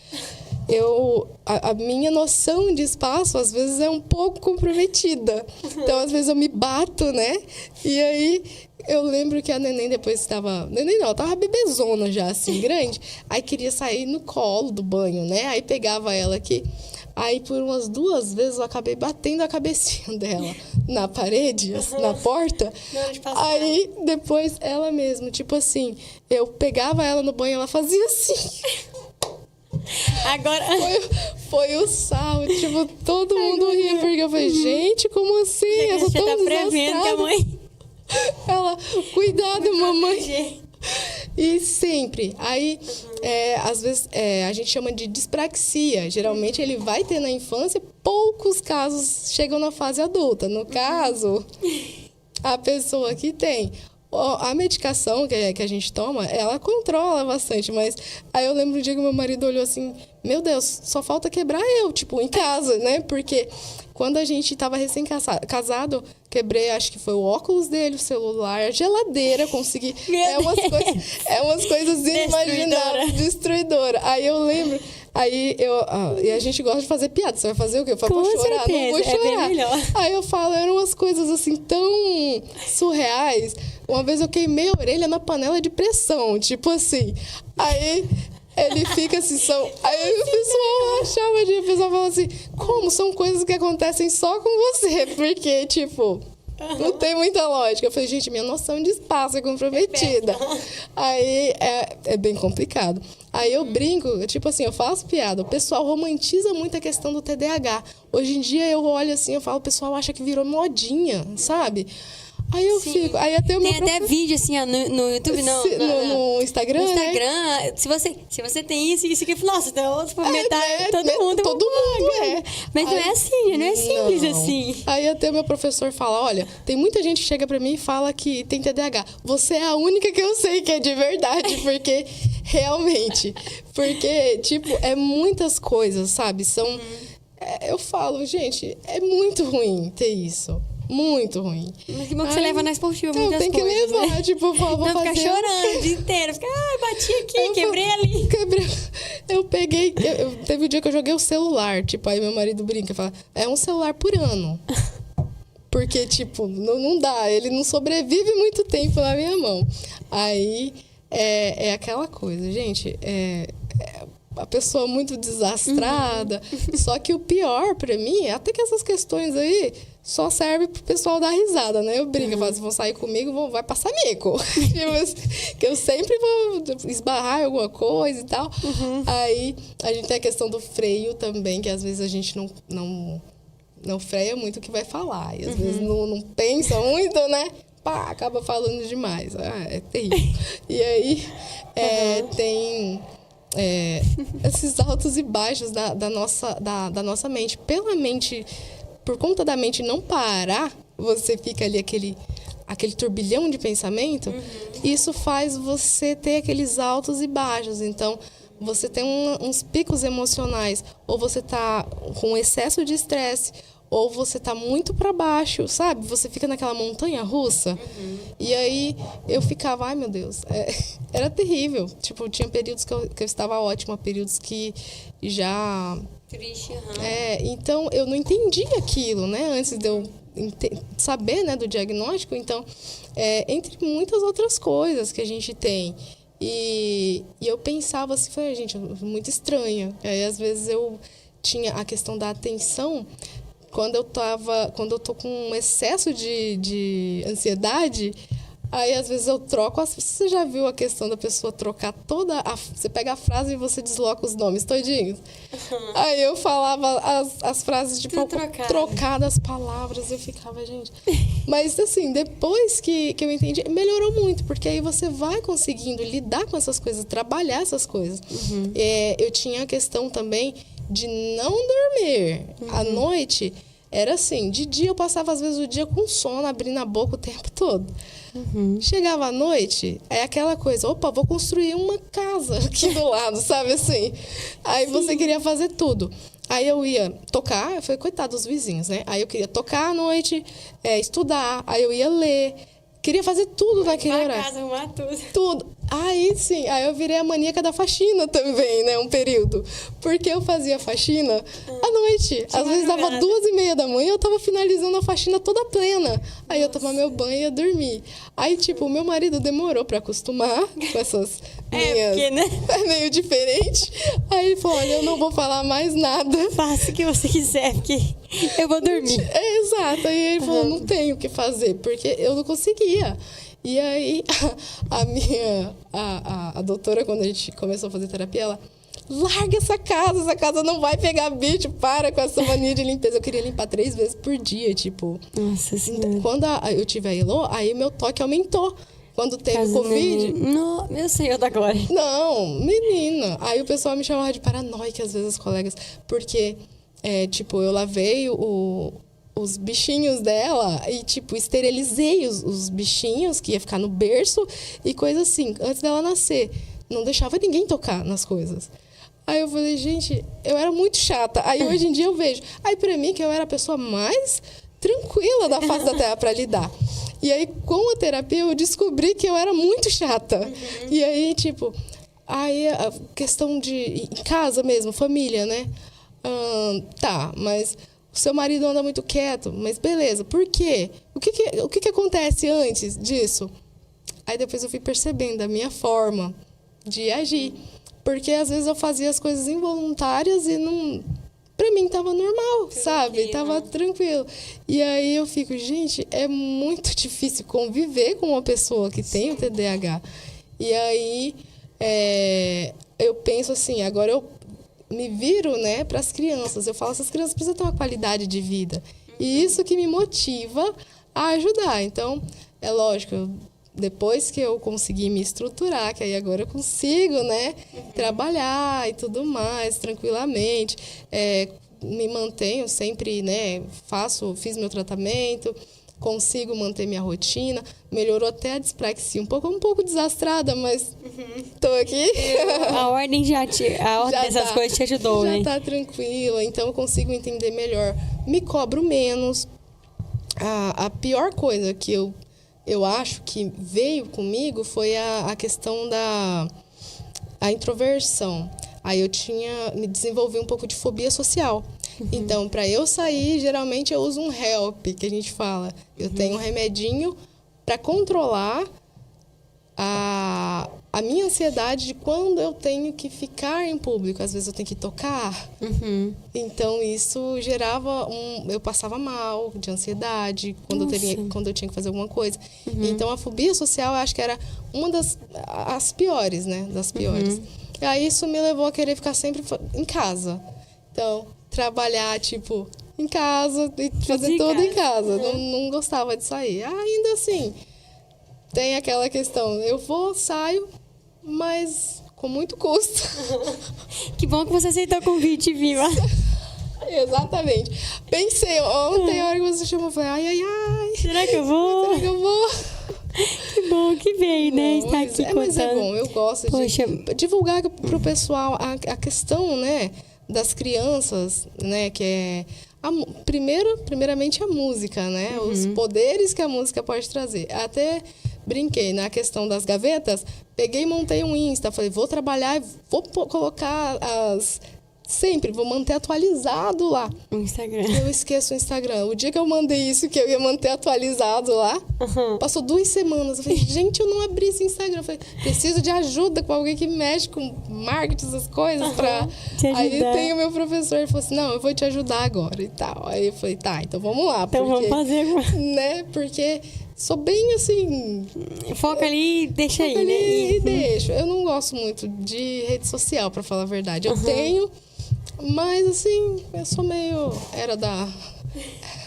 A minha noção de espaço, às vezes, é um pouco comprometida. Então, às vezes, eu me bato, né? E aí, eu lembro que a neném depois estava... Neném não, ela estava bebezona já, assim, grande. Aí, queria sair no colo do banho, né? Aí, pegava ela aqui. Aí, por umas 2 vezes, eu acabei batendo a cabecinha dela na parede, na porta. Aí, depois, ela mesma, tipo assim, eu pegava ela no banho, ela fazia assim... Agora... Foi o sal, tipo, todo mundo ria, porque eu falei, gente, como assim? Eu tô tão prevendo que a mãe... Ela, cuidado, mamãe. E sempre. Aí, às vezes, a gente chama de dispraxia. Geralmente, ele vai ter na infância, poucos casos chegam na fase adulta. No caso, a pessoa que tem... A medicação que a gente toma, ela controla bastante, mas aí eu lembro um dia que meu marido olhou assim, meu Deus, só falta quebrar eu, tipo, em casa, né? Porque quando a gente estava recém-casado, quebrei, acho que foi o óculos dele, o celular, a geladeira, consegui... umas coisas inimagináveis, destruidora. Aí eu lembro... e a gente gosta de fazer piada. Você vai fazer o quê? Eu falo, vou chorar, certeza. Não vou chorar. É bem melhor. Aí eu falo, eram umas coisas assim tão surreais. Uma vez eu queimei a orelha na panela de pressão, tipo assim. Aí ele fica assim, aí o pessoal achava, o pessoal falava assim, como? São coisas que acontecem só com você, porque, tipo... Não tem muita lógica. Eu falei, gente, minha noção de espaço é comprometida. Aí é bem complicado. Aí eu brinco, tipo assim, eu faço piada. O pessoal romantiza muito a questão do TDAH. Hoje em dia eu olho assim, eu falo, o pessoal acha que virou modinha, sabe? Aí eu fico. Aí até tem até vídeo assim, ó, no YouTube, não. No Instagram. No Instagram, né? Se você tem isso aqui, nossa, então tipo, metade, todo mundo é. Mas aí, não é assim, não é simples assim. Aí até meu professor fala, olha, tem muita gente que chega pra mim e fala que tem TDAH. Você é a única que eu sei que é de verdade, porque realmente, porque, tipo, é muitas coisas, sabe? Eu falo, gente, é muito ruim ter isso. Muito ruim. Mas que bom que você leva na esportiva Então, muitas tem que coisas, levar, né? tipo, vou Não fazer... ficar chorando o dia inteiro. Fica, bati aqui, quebrei ali. Eu peguei... Teve um dia que eu joguei o celular. Tipo, aí meu marido brinca e fala, é um celular por ano. Porque, tipo, não dá. Ele não sobrevive muito tempo na minha mão. Aí, é aquela coisa, gente. A pessoa muito desastrada. Só que o pior pra mim é até que essas questões aí só servem pro pessoal dar risada, né? Eu brinco, eu falo, se vão sair comigo, vai passar mico. Que eu sempre vou esbarrar em alguma coisa e tal. Aí a gente tem a questão do freio também, que às vezes a gente não freia muito o que vai falar. E às vezes não pensa muito, né? Pá, acaba falando demais. É terrível. E aí tem... esses altos e baixos da nossa mente. Pela mente, por conta da mente não parar, você fica ali aquele turbilhão de pensamento, isso faz você ter aqueles altos e baixos. Então, você tem uns picos emocionais, ou você tá com excesso de estresse, ou você tá muito para baixo, sabe? Você fica naquela montanha russa. E aí eu ficava, ai meu Deus, era terrível. Tipo, tinha períodos que eu estava ótima, períodos que já... Triste, então eu não entendi aquilo, né? Antes de eu saber, né, do diagnóstico. Então, entre muitas outras coisas que a gente tem. E eu pensava assim, falei, gente, muito estranho. Aí às vezes eu tinha a questão da atenção. Quando eu tô com um excesso de ansiedade, aí às vezes eu troco. Você já viu a questão da pessoa trocar você pega a frase e você desloca os nomes todinhos? Aí eu falava as frases tipo trocadas, as palavras, eu ficava, gente. Mas assim, depois que eu entendi, melhorou muito, porque aí você vai conseguindo lidar com essas coisas, trabalhar essas coisas. Eu tinha a questão também de não dormir. À noite, era assim, de dia eu passava às vezes o dia com sono, abrindo a boca o tempo todo. Chegava à noite, é aquela coisa, opa, vou construir uma casa aqui do lado, sabe assim? Aí você queria fazer tudo. Aí eu ia tocar, eu falei, coitado dos vizinhos, né? Aí eu queria tocar à noite, estudar, aí eu ia ler, queria fazer tudo naquele horário. Casa, arrumar tudo. Aí sim, aí eu virei a maníaca da faxina também, né? Um período. Porque eu fazia faxina à noite. Às vezes dava 2:30 da manhã, eu tava finalizando a faxina toda plena. Aí eu tomava meu banho e ia dormir. Aí, tipo, o meu marido demorou pra acostumar com essas minhas... porque, né? É meio diferente. Aí ele falou, olha, eu não vou falar mais nada. Faça o que você quiser, porque eu vou dormir. Exato. Aí ele falou, não tenho o que fazer, porque eu não conseguia. E aí, a doutora, quando a gente começou a fazer terapia, ela, larga essa casa não vai pegar bicho, para com essa mania de limpeza. Eu queria limpar 3 vezes por dia, tipo. Nossa Senhora. Quando eu tive a Elô, aí meu toque aumentou. Quando teve Covid... Não, meu Senhor da glória. Não, menina. Aí o pessoal me chamava de paranoica, às vezes, as colegas, porque, tipo, eu lavei os bichinhos dela e, tipo, esterilizei os bichinhos que ia ficar no berço e coisa assim, antes dela nascer. Não deixava ninguém tocar nas coisas. Aí eu falei, gente, eu era muito chata. Aí hoje em dia eu vejo. Aí pra mim, que eu era a pessoa mais tranquila da face da Terra pra lidar. E aí, com a terapia, eu descobri que eu era muito chata. E aí, tipo, aí a questão de... Em casa mesmo, família, né? Tá, mas... O seu marido anda muito quieto, mas beleza, por quê? O que acontece antes disso? Aí depois eu fui percebendo a minha forma de agir. Porque às vezes eu fazia as coisas involuntárias e não... Pra mim tava normal, sabe? Tava tranquilo. E aí eu fico, gente, é muito difícil conviver com uma pessoa que tem o TDAH. E aí eu penso assim, agora eu me viro, né, para as crianças. Eu falo, essas crianças precisam ter uma qualidade de vida. E isso que me motiva a ajudar. Então, é lógico, depois que eu consegui me estruturar, que aí agora eu consigo, né, trabalhar e tudo mais, tranquilamente, me mantenho sempre, né, fiz meu tratamento, consigo manter minha rotina, melhorou até a dispraxia, um pouco desastrada, mas estou aqui. A ordem dessas coisas te ajudou, já né? Já está tranquila, então eu consigo entender melhor. Me cobro menos. a pior coisa que eu acho que veio comigo foi a questão a introversão. Aí eu me desenvolvi um pouco de fobia social. Então, para eu sair, geralmente eu uso um help, que a gente fala. Eu tenho um remedinho para controlar a minha ansiedade de quando eu tenho que ficar em público. Às vezes eu tenho que tocar. Então, isso gerava eu passava mal de ansiedade quando eu tinha que fazer alguma coisa. Então, a fobia social, eu acho que era uma as piores, né? Das piores. E aí, isso me levou a querer ficar sempre em casa. Então, trabalhar, tipo, em casa e fazer tudo em casa. Não gostava de sair. Ainda assim, tem aquela questão, eu saio, mas com muito custo. Que bom que você aceitou o convite, viu? Exatamente. Pensei, ontem, a hora que você chamou, eu falei, ai. Será que eu vou? Será que eu vou? Que bom que veio, né? Estar aqui contando. Mas é bom, eu gosto de divulgar pro pessoal a questão, né, das crianças, né, que é primeiramente a música, né, os poderes que a música pode trazer. Até brinquei na questão das gavetas, peguei e montei um Insta, falei, vou trabalhar e vou colocar sempre, vou manter atualizado lá. O Instagram. Eu esqueço o Instagram. O dia que eu mandei isso, que eu ia manter atualizado lá, passou 2 semanas. Eu falei, gente, eu não abri esse Instagram. Eu falei, preciso de ajuda com alguém que mexe com marketing, essas coisas. Aí tem o meu professor, ele falou assim, não, eu vou te ajudar agora e tal. Aí eu falei, tá, então vamos lá. Então vamos fazer agora. Né, porque sou bem assim... Foca ali e deixa aí, né? E deixo. Eu não gosto muito de rede social, pra falar a verdade. Eu tenho... Mas, assim, eu sou meio...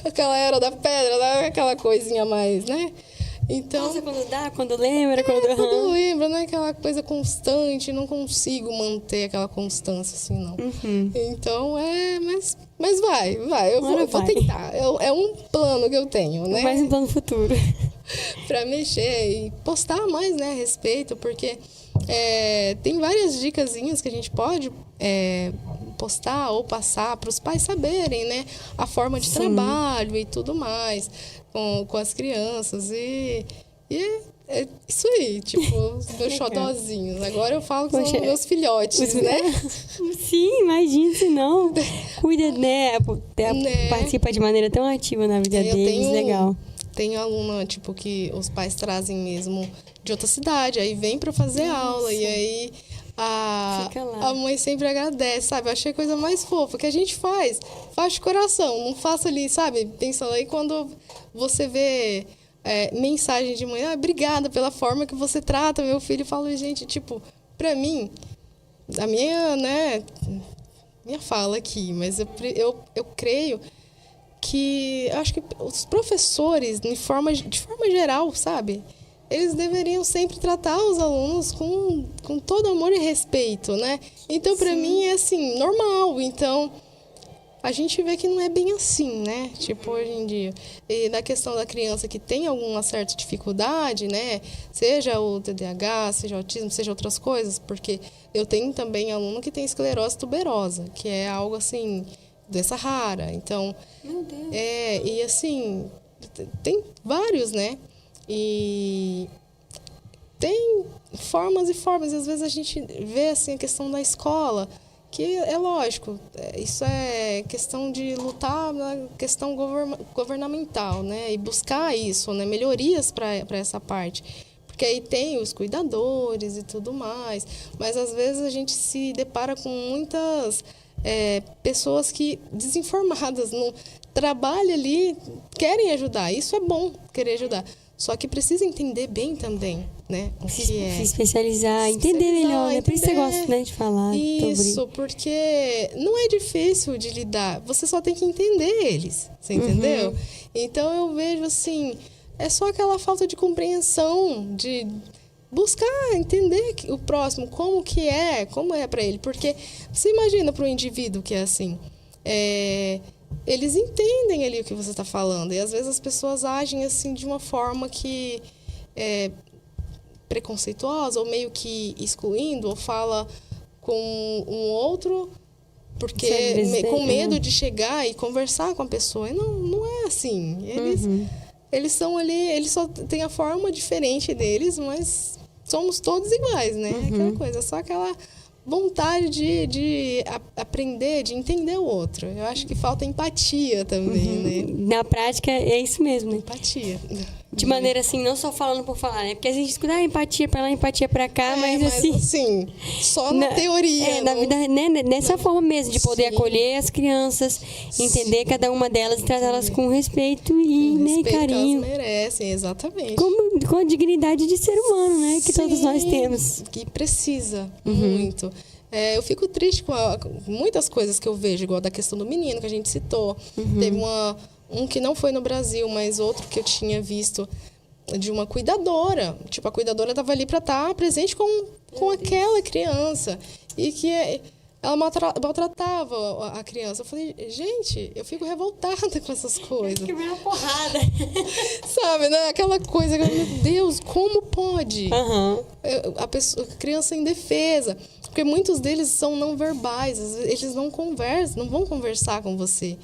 Aquela era da pedra, né? Aquela coisinha mais, né? Então... Nossa, quando dá, quando lembra, quando lembra, não é aquela coisa constante. Não consigo manter aquela constância, assim, não. Então, mas vai. Eu vou tentar. É um plano que eu tenho, né? Mais um plano futuro. Pra mexer e postar mais, né? A respeito, porque tem várias dicasinhas que a gente pode... postar ou passar para os pais saberem, né, a forma de trabalho e tudo mais com as crianças e é isso aí, tipo, os meus xodozinhos. Agora eu falo que são meus filhotes, né? Sim, imagina, se não. Cuida, né? Participa de maneira tão ativa na vida deles, legal. Tem aluna, tipo, que os pais trazem mesmo de outra cidade, aí vem para fazer aula e aí... A mãe sempre agradece, sabe? Eu achei a coisa mais fofa. Que a gente faz de coração. Não faça ali, sabe? Pensando aí quando você vê mensagem de mãe, obrigada pela forma que você trata meu filho. Eu falo, gente, tipo, pra mim, a minha fala aqui, mas eu creio que, acho que os professores, de forma geral, sabe? Eles deveriam sempre tratar os alunos com todo amor e respeito, né? Então, para mim, é assim, normal. Então, a gente vê que não é bem assim, né? Tipo, hoje em dia. E na questão da criança que tem alguma certa dificuldade, né? Seja o TDAH, seja o autismo, seja outras coisas. Porque eu tenho também aluno que tem esclerose tuberosa, que é algo, assim, doença rara. Então, meu Deus. E assim, tem vários, né? E tem formas e formas. E às vezes a gente vê assim, a questão da escola, que é lógico, isso é questão de lutar na questão governamental, né? E buscar isso, né? Melhorias para essa parte. Porque aí tem os cuidadores e tudo mais. Mas às vezes a gente se depara com muitas pessoas que desinformadas, não trabalham ali, querem ajudar. Isso é bom, querer ajudar. Só que precisa entender bem também, né? Se especializar, entender melhor, né? Por isso você gosta, né, de falar. Isso, porque não é difícil de lidar. Você só tem que entender eles, você entendeu? Então, eu vejo assim, é só aquela falta de compreensão, de buscar entender o próximo, como é para ele. Porque você imagina para o indivíduo que é assim... eles entendem ali o que você está falando. E, às vezes, as pessoas agem assim de uma forma que é preconceituosa ou meio que excluindo, ou fala com um outro com medo de chegar e conversar com a pessoa. E não é assim. Eles são ali, eles só têm a forma diferente deles, mas somos todos iguais, né? Aquela coisa, só aquela vontade de aprender, de entender o outro. Eu acho que falta empatia também, né? Na prática, é isso mesmo, né? Empatia. De maneira assim, não só falando por falar, né? Porque a gente escuta empatia pra lá, empatia pra cá, mas assim... só na teoria. Na vida, né? Nessa forma mesmo, de poder acolher as crianças, entender cada uma delas e tratá-las com respeito e respeito carinho. Que elas merecem, exatamente. Com a dignidade de ser humano, né? Que todos nós temos. Que precisa muito. Eu fico triste com muitas coisas que eu vejo, igual da questão do menino que a gente citou. Teve um que não foi no Brasil, mas outro que eu tinha visto de uma cuidadora. Tipo, a cuidadora estava ali para estar presente com aquela criança. E que ela maltratava a criança. Eu falei, gente, eu fico revoltada com essas coisas. Que uma porrada. Sabe, né? Aquela coisa, meu Deus, como pode? A criança indefesa. Porque muitos deles são não verbais, eles não conversam, não vão conversar com você.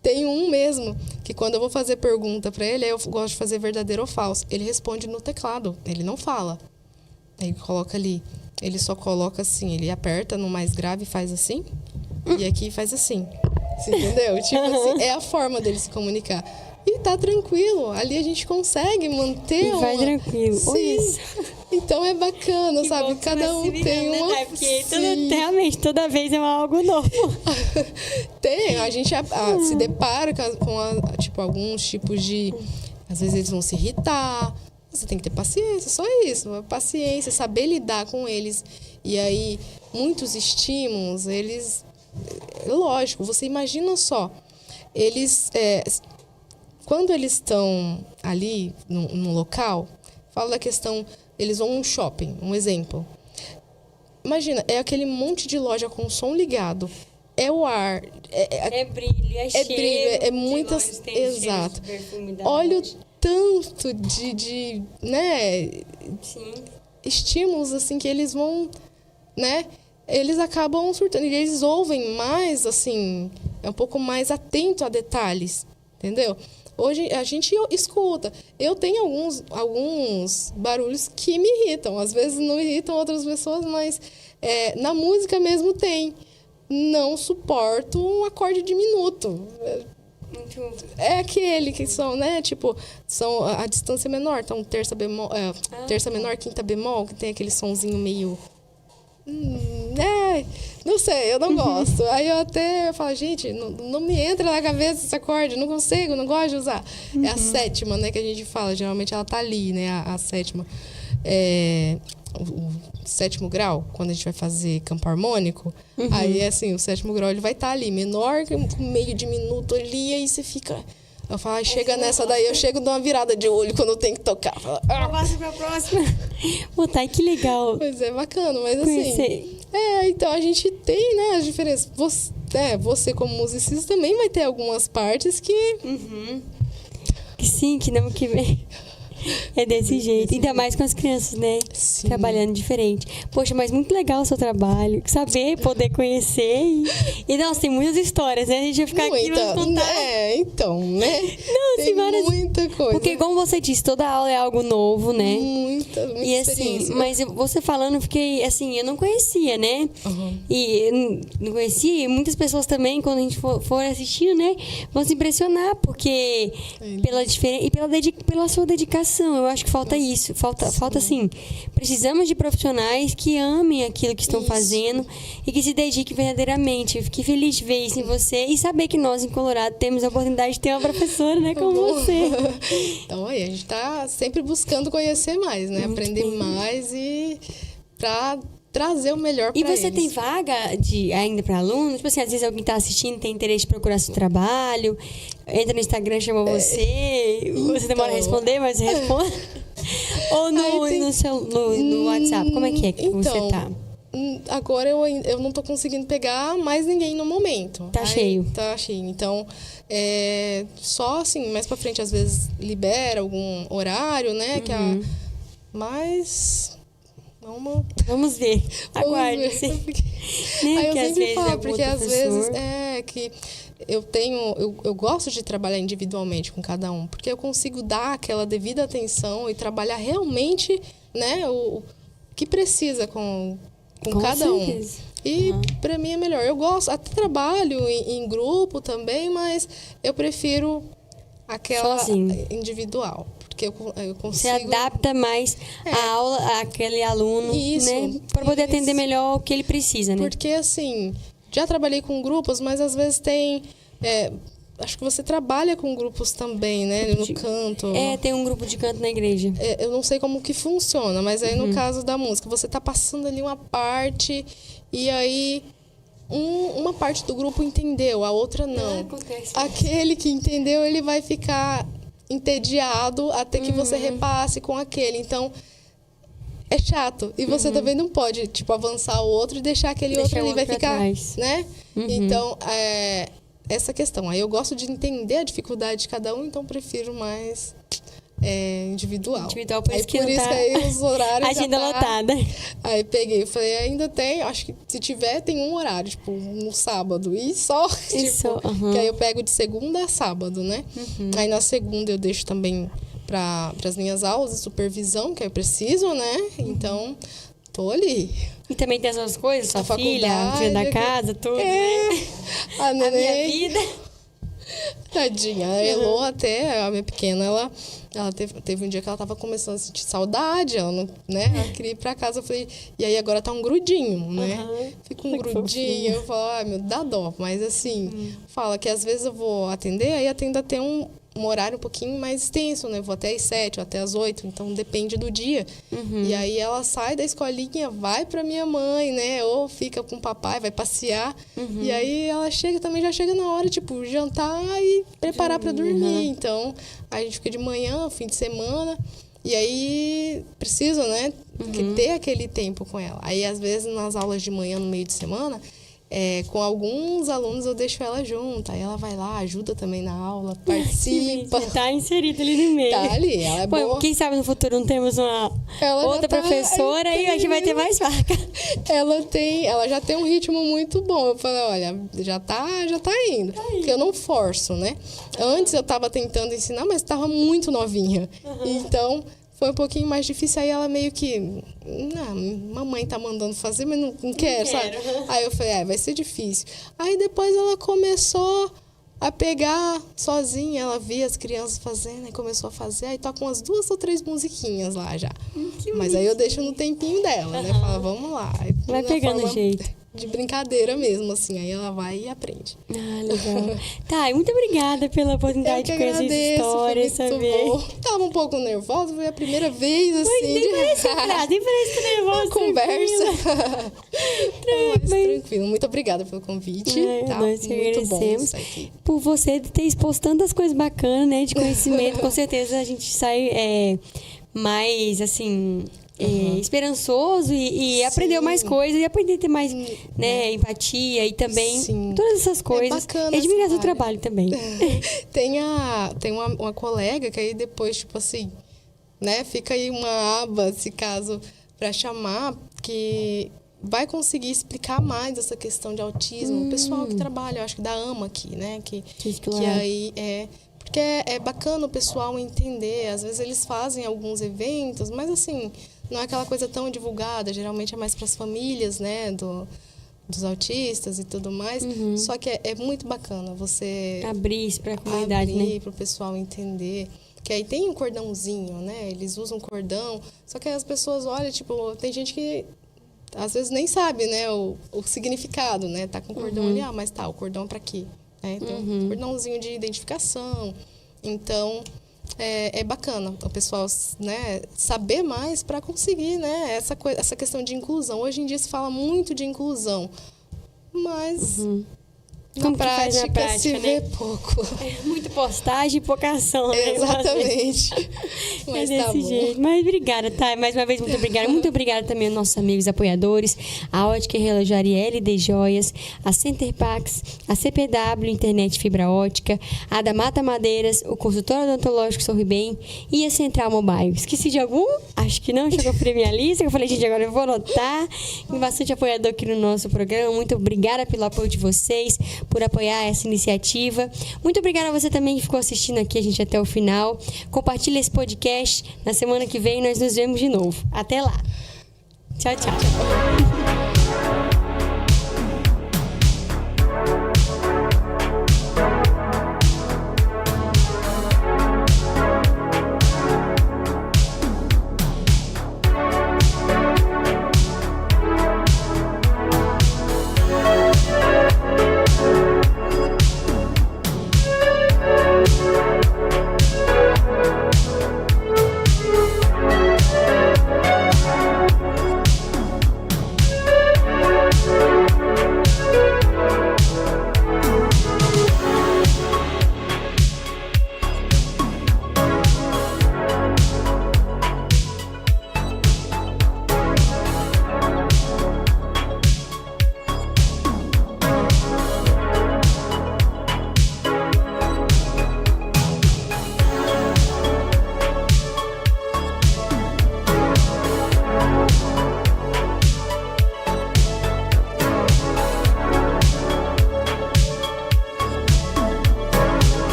Tem um mesmo, que quando eu vou fazer pergunta para ele, eu gosto de fazer verdadeiro ou falso. Ele responde no teclado, ele não fala. Aí coloca ali, ele só coloca assim, ele aperta no mais grave e faz assim, e aqui faz assim. Você entendeu? Tipo assim, é a forma dele se comunicar. E tá tranquilo, ali a gente consegue manter e vai tranquilo. Sim. Então é bacana, sabe? Cada um tem uma... Né? Porque realmente, toda vez é algo novo. A gente se depara com tipo, alguns tipos de... Às vezes eles vão se irritar. Você tem que ter paciência, só isso. Paciência, saber lidar com eles. E aí, muitos estímulos, eles... Lógico, você imagina só. Eles... Quando eles estão ali no local, falo da questão, eles vão a um shopping, um exemplo. Imagina, é aquele monte de loja com som ligado. É o ar. É brilho, é cheiro. Brilho, é muitas... Exato. Olha o tanto de né? Sim. Estímulos, assim, que eles vão, né? Eles acabam surtando. E eles ouvem mais, assim, é um pouco mais atento a detalhes, entendeu? Hoje a gente escuta. Eu tenho alguns barulhos que me irritam. Às vezes não irritam outras pessoas, mas na música mesmo tem. Não suporto um acorde diminuto. É aquele que são, né? Tipo, são a distância menor. Então, terça bemol, terça menor, quinta bemol, que tem aquele sonzinho meio... não sei, eu não gosto. Aí eu até falo, gente, não me entra na cabeça esse acorde, não consigo, não gosto de usar. É a sétima, né, que a gente fala, geralmente ela tá ali, né, a sétima. O sétimo grau, quando a gente vai fazer campo harmônico, aí assim, o sétimo grau ele vai estar ali, menor, com meio diminuto ali, aí você fica... Eu falo, chega nessa daí, eu chego dou uma virada de olho quando eu tenho que tocar. Passa pra próxima. Tá, que legal. Pois é, bacana, mas assim... então a gente tem, né, as diferenças. Você como musicista também vai ter algumas partes que... Que sim, que não, que vem. É desse jeito. Ainda mais com as crianças, né? Sim. Trabalhando diferente. Poxa, mas muito legal o seu trabalho. Saber, poder conhecer. E nossa, tem muitas histórias, né? A gente vai ficar aqui e vamos contar. Então, né? Não, tem muita coisa. Porque, como você disse, toda aula é algo novo, né? Muita e assim, mas você falando, eu fiquei assim, eu não conhecia, né? E eu não conhecia, e muitas pessoas também, quando a gente for assistindo, né? Vão se impressionar, porque pela diferença e pela sua dedicação. Eu acho que falta isso. Falta assim. Precisamos de profissionais que amem aquilo que estão fazendo e que se dediquem verdadeiramente. Eu fiquei feliz de ver isso em você e saber que nós, em Colorado, temos a oportunidade de ter uma professora, né, como você. Então, a gente está sempre buscando conhecer mais, né? Muito aprender bem. mais e para trazer o melhor para eles. E você tem vaga ainda para alunos? Tipo assim, às vezes alguém está assistindo, tem interesse de procurar seu trabalho, entra no Instagram, chama você, você demora a responder, mas responde. Ou no WhatsApp, como é que você tá? Agora eu não tô conseguindo pegar mais ninguém no momento. Tá cheio. Tá cheio. Então, só assim, mais pra frente, às vezes libera algum horário, né? Mas Vamos ver. Aguarde. Aí eu sempre falo, porque às vezes é que eu gosto de trabalhar individualmente com cada um, porque eu consigo dar aquela devida atenção e trabalhar realmente, né, o que precisa com cada certeza. um. E para mim é melhor. Eu gosto, até trabalho em grupo também, mas eu prefiro aquela sozinho, individual. Porque eu consigo... Você adapta mais a aula àquele aluno, né? Para poder atender melhor o que ele precisa, né? Porque, assim, já trabalhei com grupos, mas às vezes tem... acho que você trabalha com grupos também, né? No canto. Tem um grupo de canto na igreja. Eu não sei como que funciona, mas aí no caso da música, você tá passando ali uma parte e aí... uma parte do grupo entendeu, a outra não. Acontece. Aquele que entendeu, ele vai ficar entediado até que você repasse com aquele. Então, é chato. E você também não pode, tipo, avançar o outro e deixar aquele outro ali. Vai ficar, atrás, né? Então, essa questão. Aí eu gosto de entender a dificuldade de cada um, então prefiro mais... individual. Por isso que aí os horários agenda lotada. Aí peguei, falei, ainda tem, acho que se tiver tem um horário, tipo, no sábado e só, que aí eu pego de segunda a sábado, né? Aí na segunda eu deixo também para as minhas aulas de supervisão, que eu preciso, né? Então, tô ali. E também tem as outras coisas, sua filha, faculdade, filha da casa, tudo, né? A minha vida. Tadinha, a Elo até, a minha pequena, ela teve um dia que ela tava começando a sentir saudade, ela não, né? Ela queria ir pra casa, eu falei, e aí agora tá um grudinho, né? Fica um grudinho, eu falo, meu, dá dó, mas assim, fala que às vezes eu vou atender, aí atendo até um horário um pouquinho mais extenso, né? Vou até às 7 ou até às 8, então depende do dia. E aí ela sai da escolinha, vai pra minha mãe, né? Ou fica com o papai, vai passear. E aí ela já chega na hora, tipo, jantar e preparar pra dormir. Então, a gente fica de manhã, fim de semana. E aí, precisa, né? Ter aquele tempo com ela. Aí, às vezes, nas aulas de manhã, no meio de semana... com alguns alunos eu deixo ela junto, aí ela vai lá, ajuda também na aula, participa. Tá inserida ali no meio. Tá ali, ela é boa. Quem sabe no futuro não temos uma outra professora e a gente vai ter mais vaga. Ela já tem um ritmo muito bom. Eu falei, olha, já tá indo. Porque eu não forço, né? Antes eu tava tentando ensinar, mas tava muito novinha. Então... foi um pouquinho mais difícil, aí ela meio que... Não, mamãe tá mandando fazer, mas não quero, sabe? Aí eu falei, vai ser difícil. Aí depois ela começou a pegar sozinha, ela via as crianças fazendo, e começou a fazer, aí toca umas 2 ou 3 musiquinhas lá já. Mas aí eu deixo no tempinho dela, né? Fala, vamos lá. Aí, vai pegando o jeito. De brincadeira mesmo, assim. Aí ela vai e aprende. Ah, legal. Tá, e muito obrigada pela oportunidade de conhecer essa história, saber. Bom. Tava um pouco nervosa, foi a primeira vez, assim. Nem parece que nervosa. Uma conversa. Mas tranquilo. Muito obrigada pelo convite. Tá? Nós que agradecemos por você ter exposto tantas coisas bacanas, né? De conhecimento. Com certeza a gente sai mais, assim... esperançoso e aprendeu mais coisas e aprender a ter mais né, empatia e também todas essas coisas. É admirar seu trabalho também. Tem uma colega que aí depois, tipo assim, né, fica aí uma aba, se caso, para chamar, que vai conseguir explicar mais essa questão de autismo. O pessoal que trabalha, eu acho que da AMA aqui, né? Que aí porque é bacana o pessoal entender. Às vezes eles fazem alguns eventos, mas assim, não é aquela coisa tão divulgada. Geralmente é mais para as famílias, né, dos autistas e tudo mais. Só que é muito bacana você... abrir isso para a comunidade, né? Para o pessoal entender. Que aí tem um cordãozinho, né? Eles usam cordão. Só que as pessoas olham, tipo... Tem gente que às vezes nem sabe, né, o significado, né? Tá com o cordão ali, mas tá, o cordão é para quê? Tem um cordãozinho de identificação. Então, é bacana o pessoal, né, saber mais para conseguir, né, essa questão de inclusão. Hoje em dia se fala muito de inclusão, mas Como que faz na prática, se vê pouco. Muito postagem e pouca ação, né? Exatamente. Mas desse tá bom. jeito. Mas obrigada, tá? Mais uma vez, muito obrigada. Muito obrigada também aos nossos amigos apoiadores, a Ótica e Relojaria LD Joias, a Center Pax, a CPW Internet Fibra Ótica, a da Mata Madeiras, o consultório odontológico Sorri Bem e a Central Mobile. Esqueci de algum? Acho que não. Deixa eu conferir minha lista. Eu falei, gente, agora eu vou anotar. Tem bastante apoiador aqui no nosso programa. Muito obrigada pelo apoio de vocês, por apoiar essa iniciativa. Muito obrigada a você também que ficou assistindo aqui a gente até o final. Compartilhe esse podcast. Na semana que vem nós nos vemos de novo. Até lá. Tchau, tchau.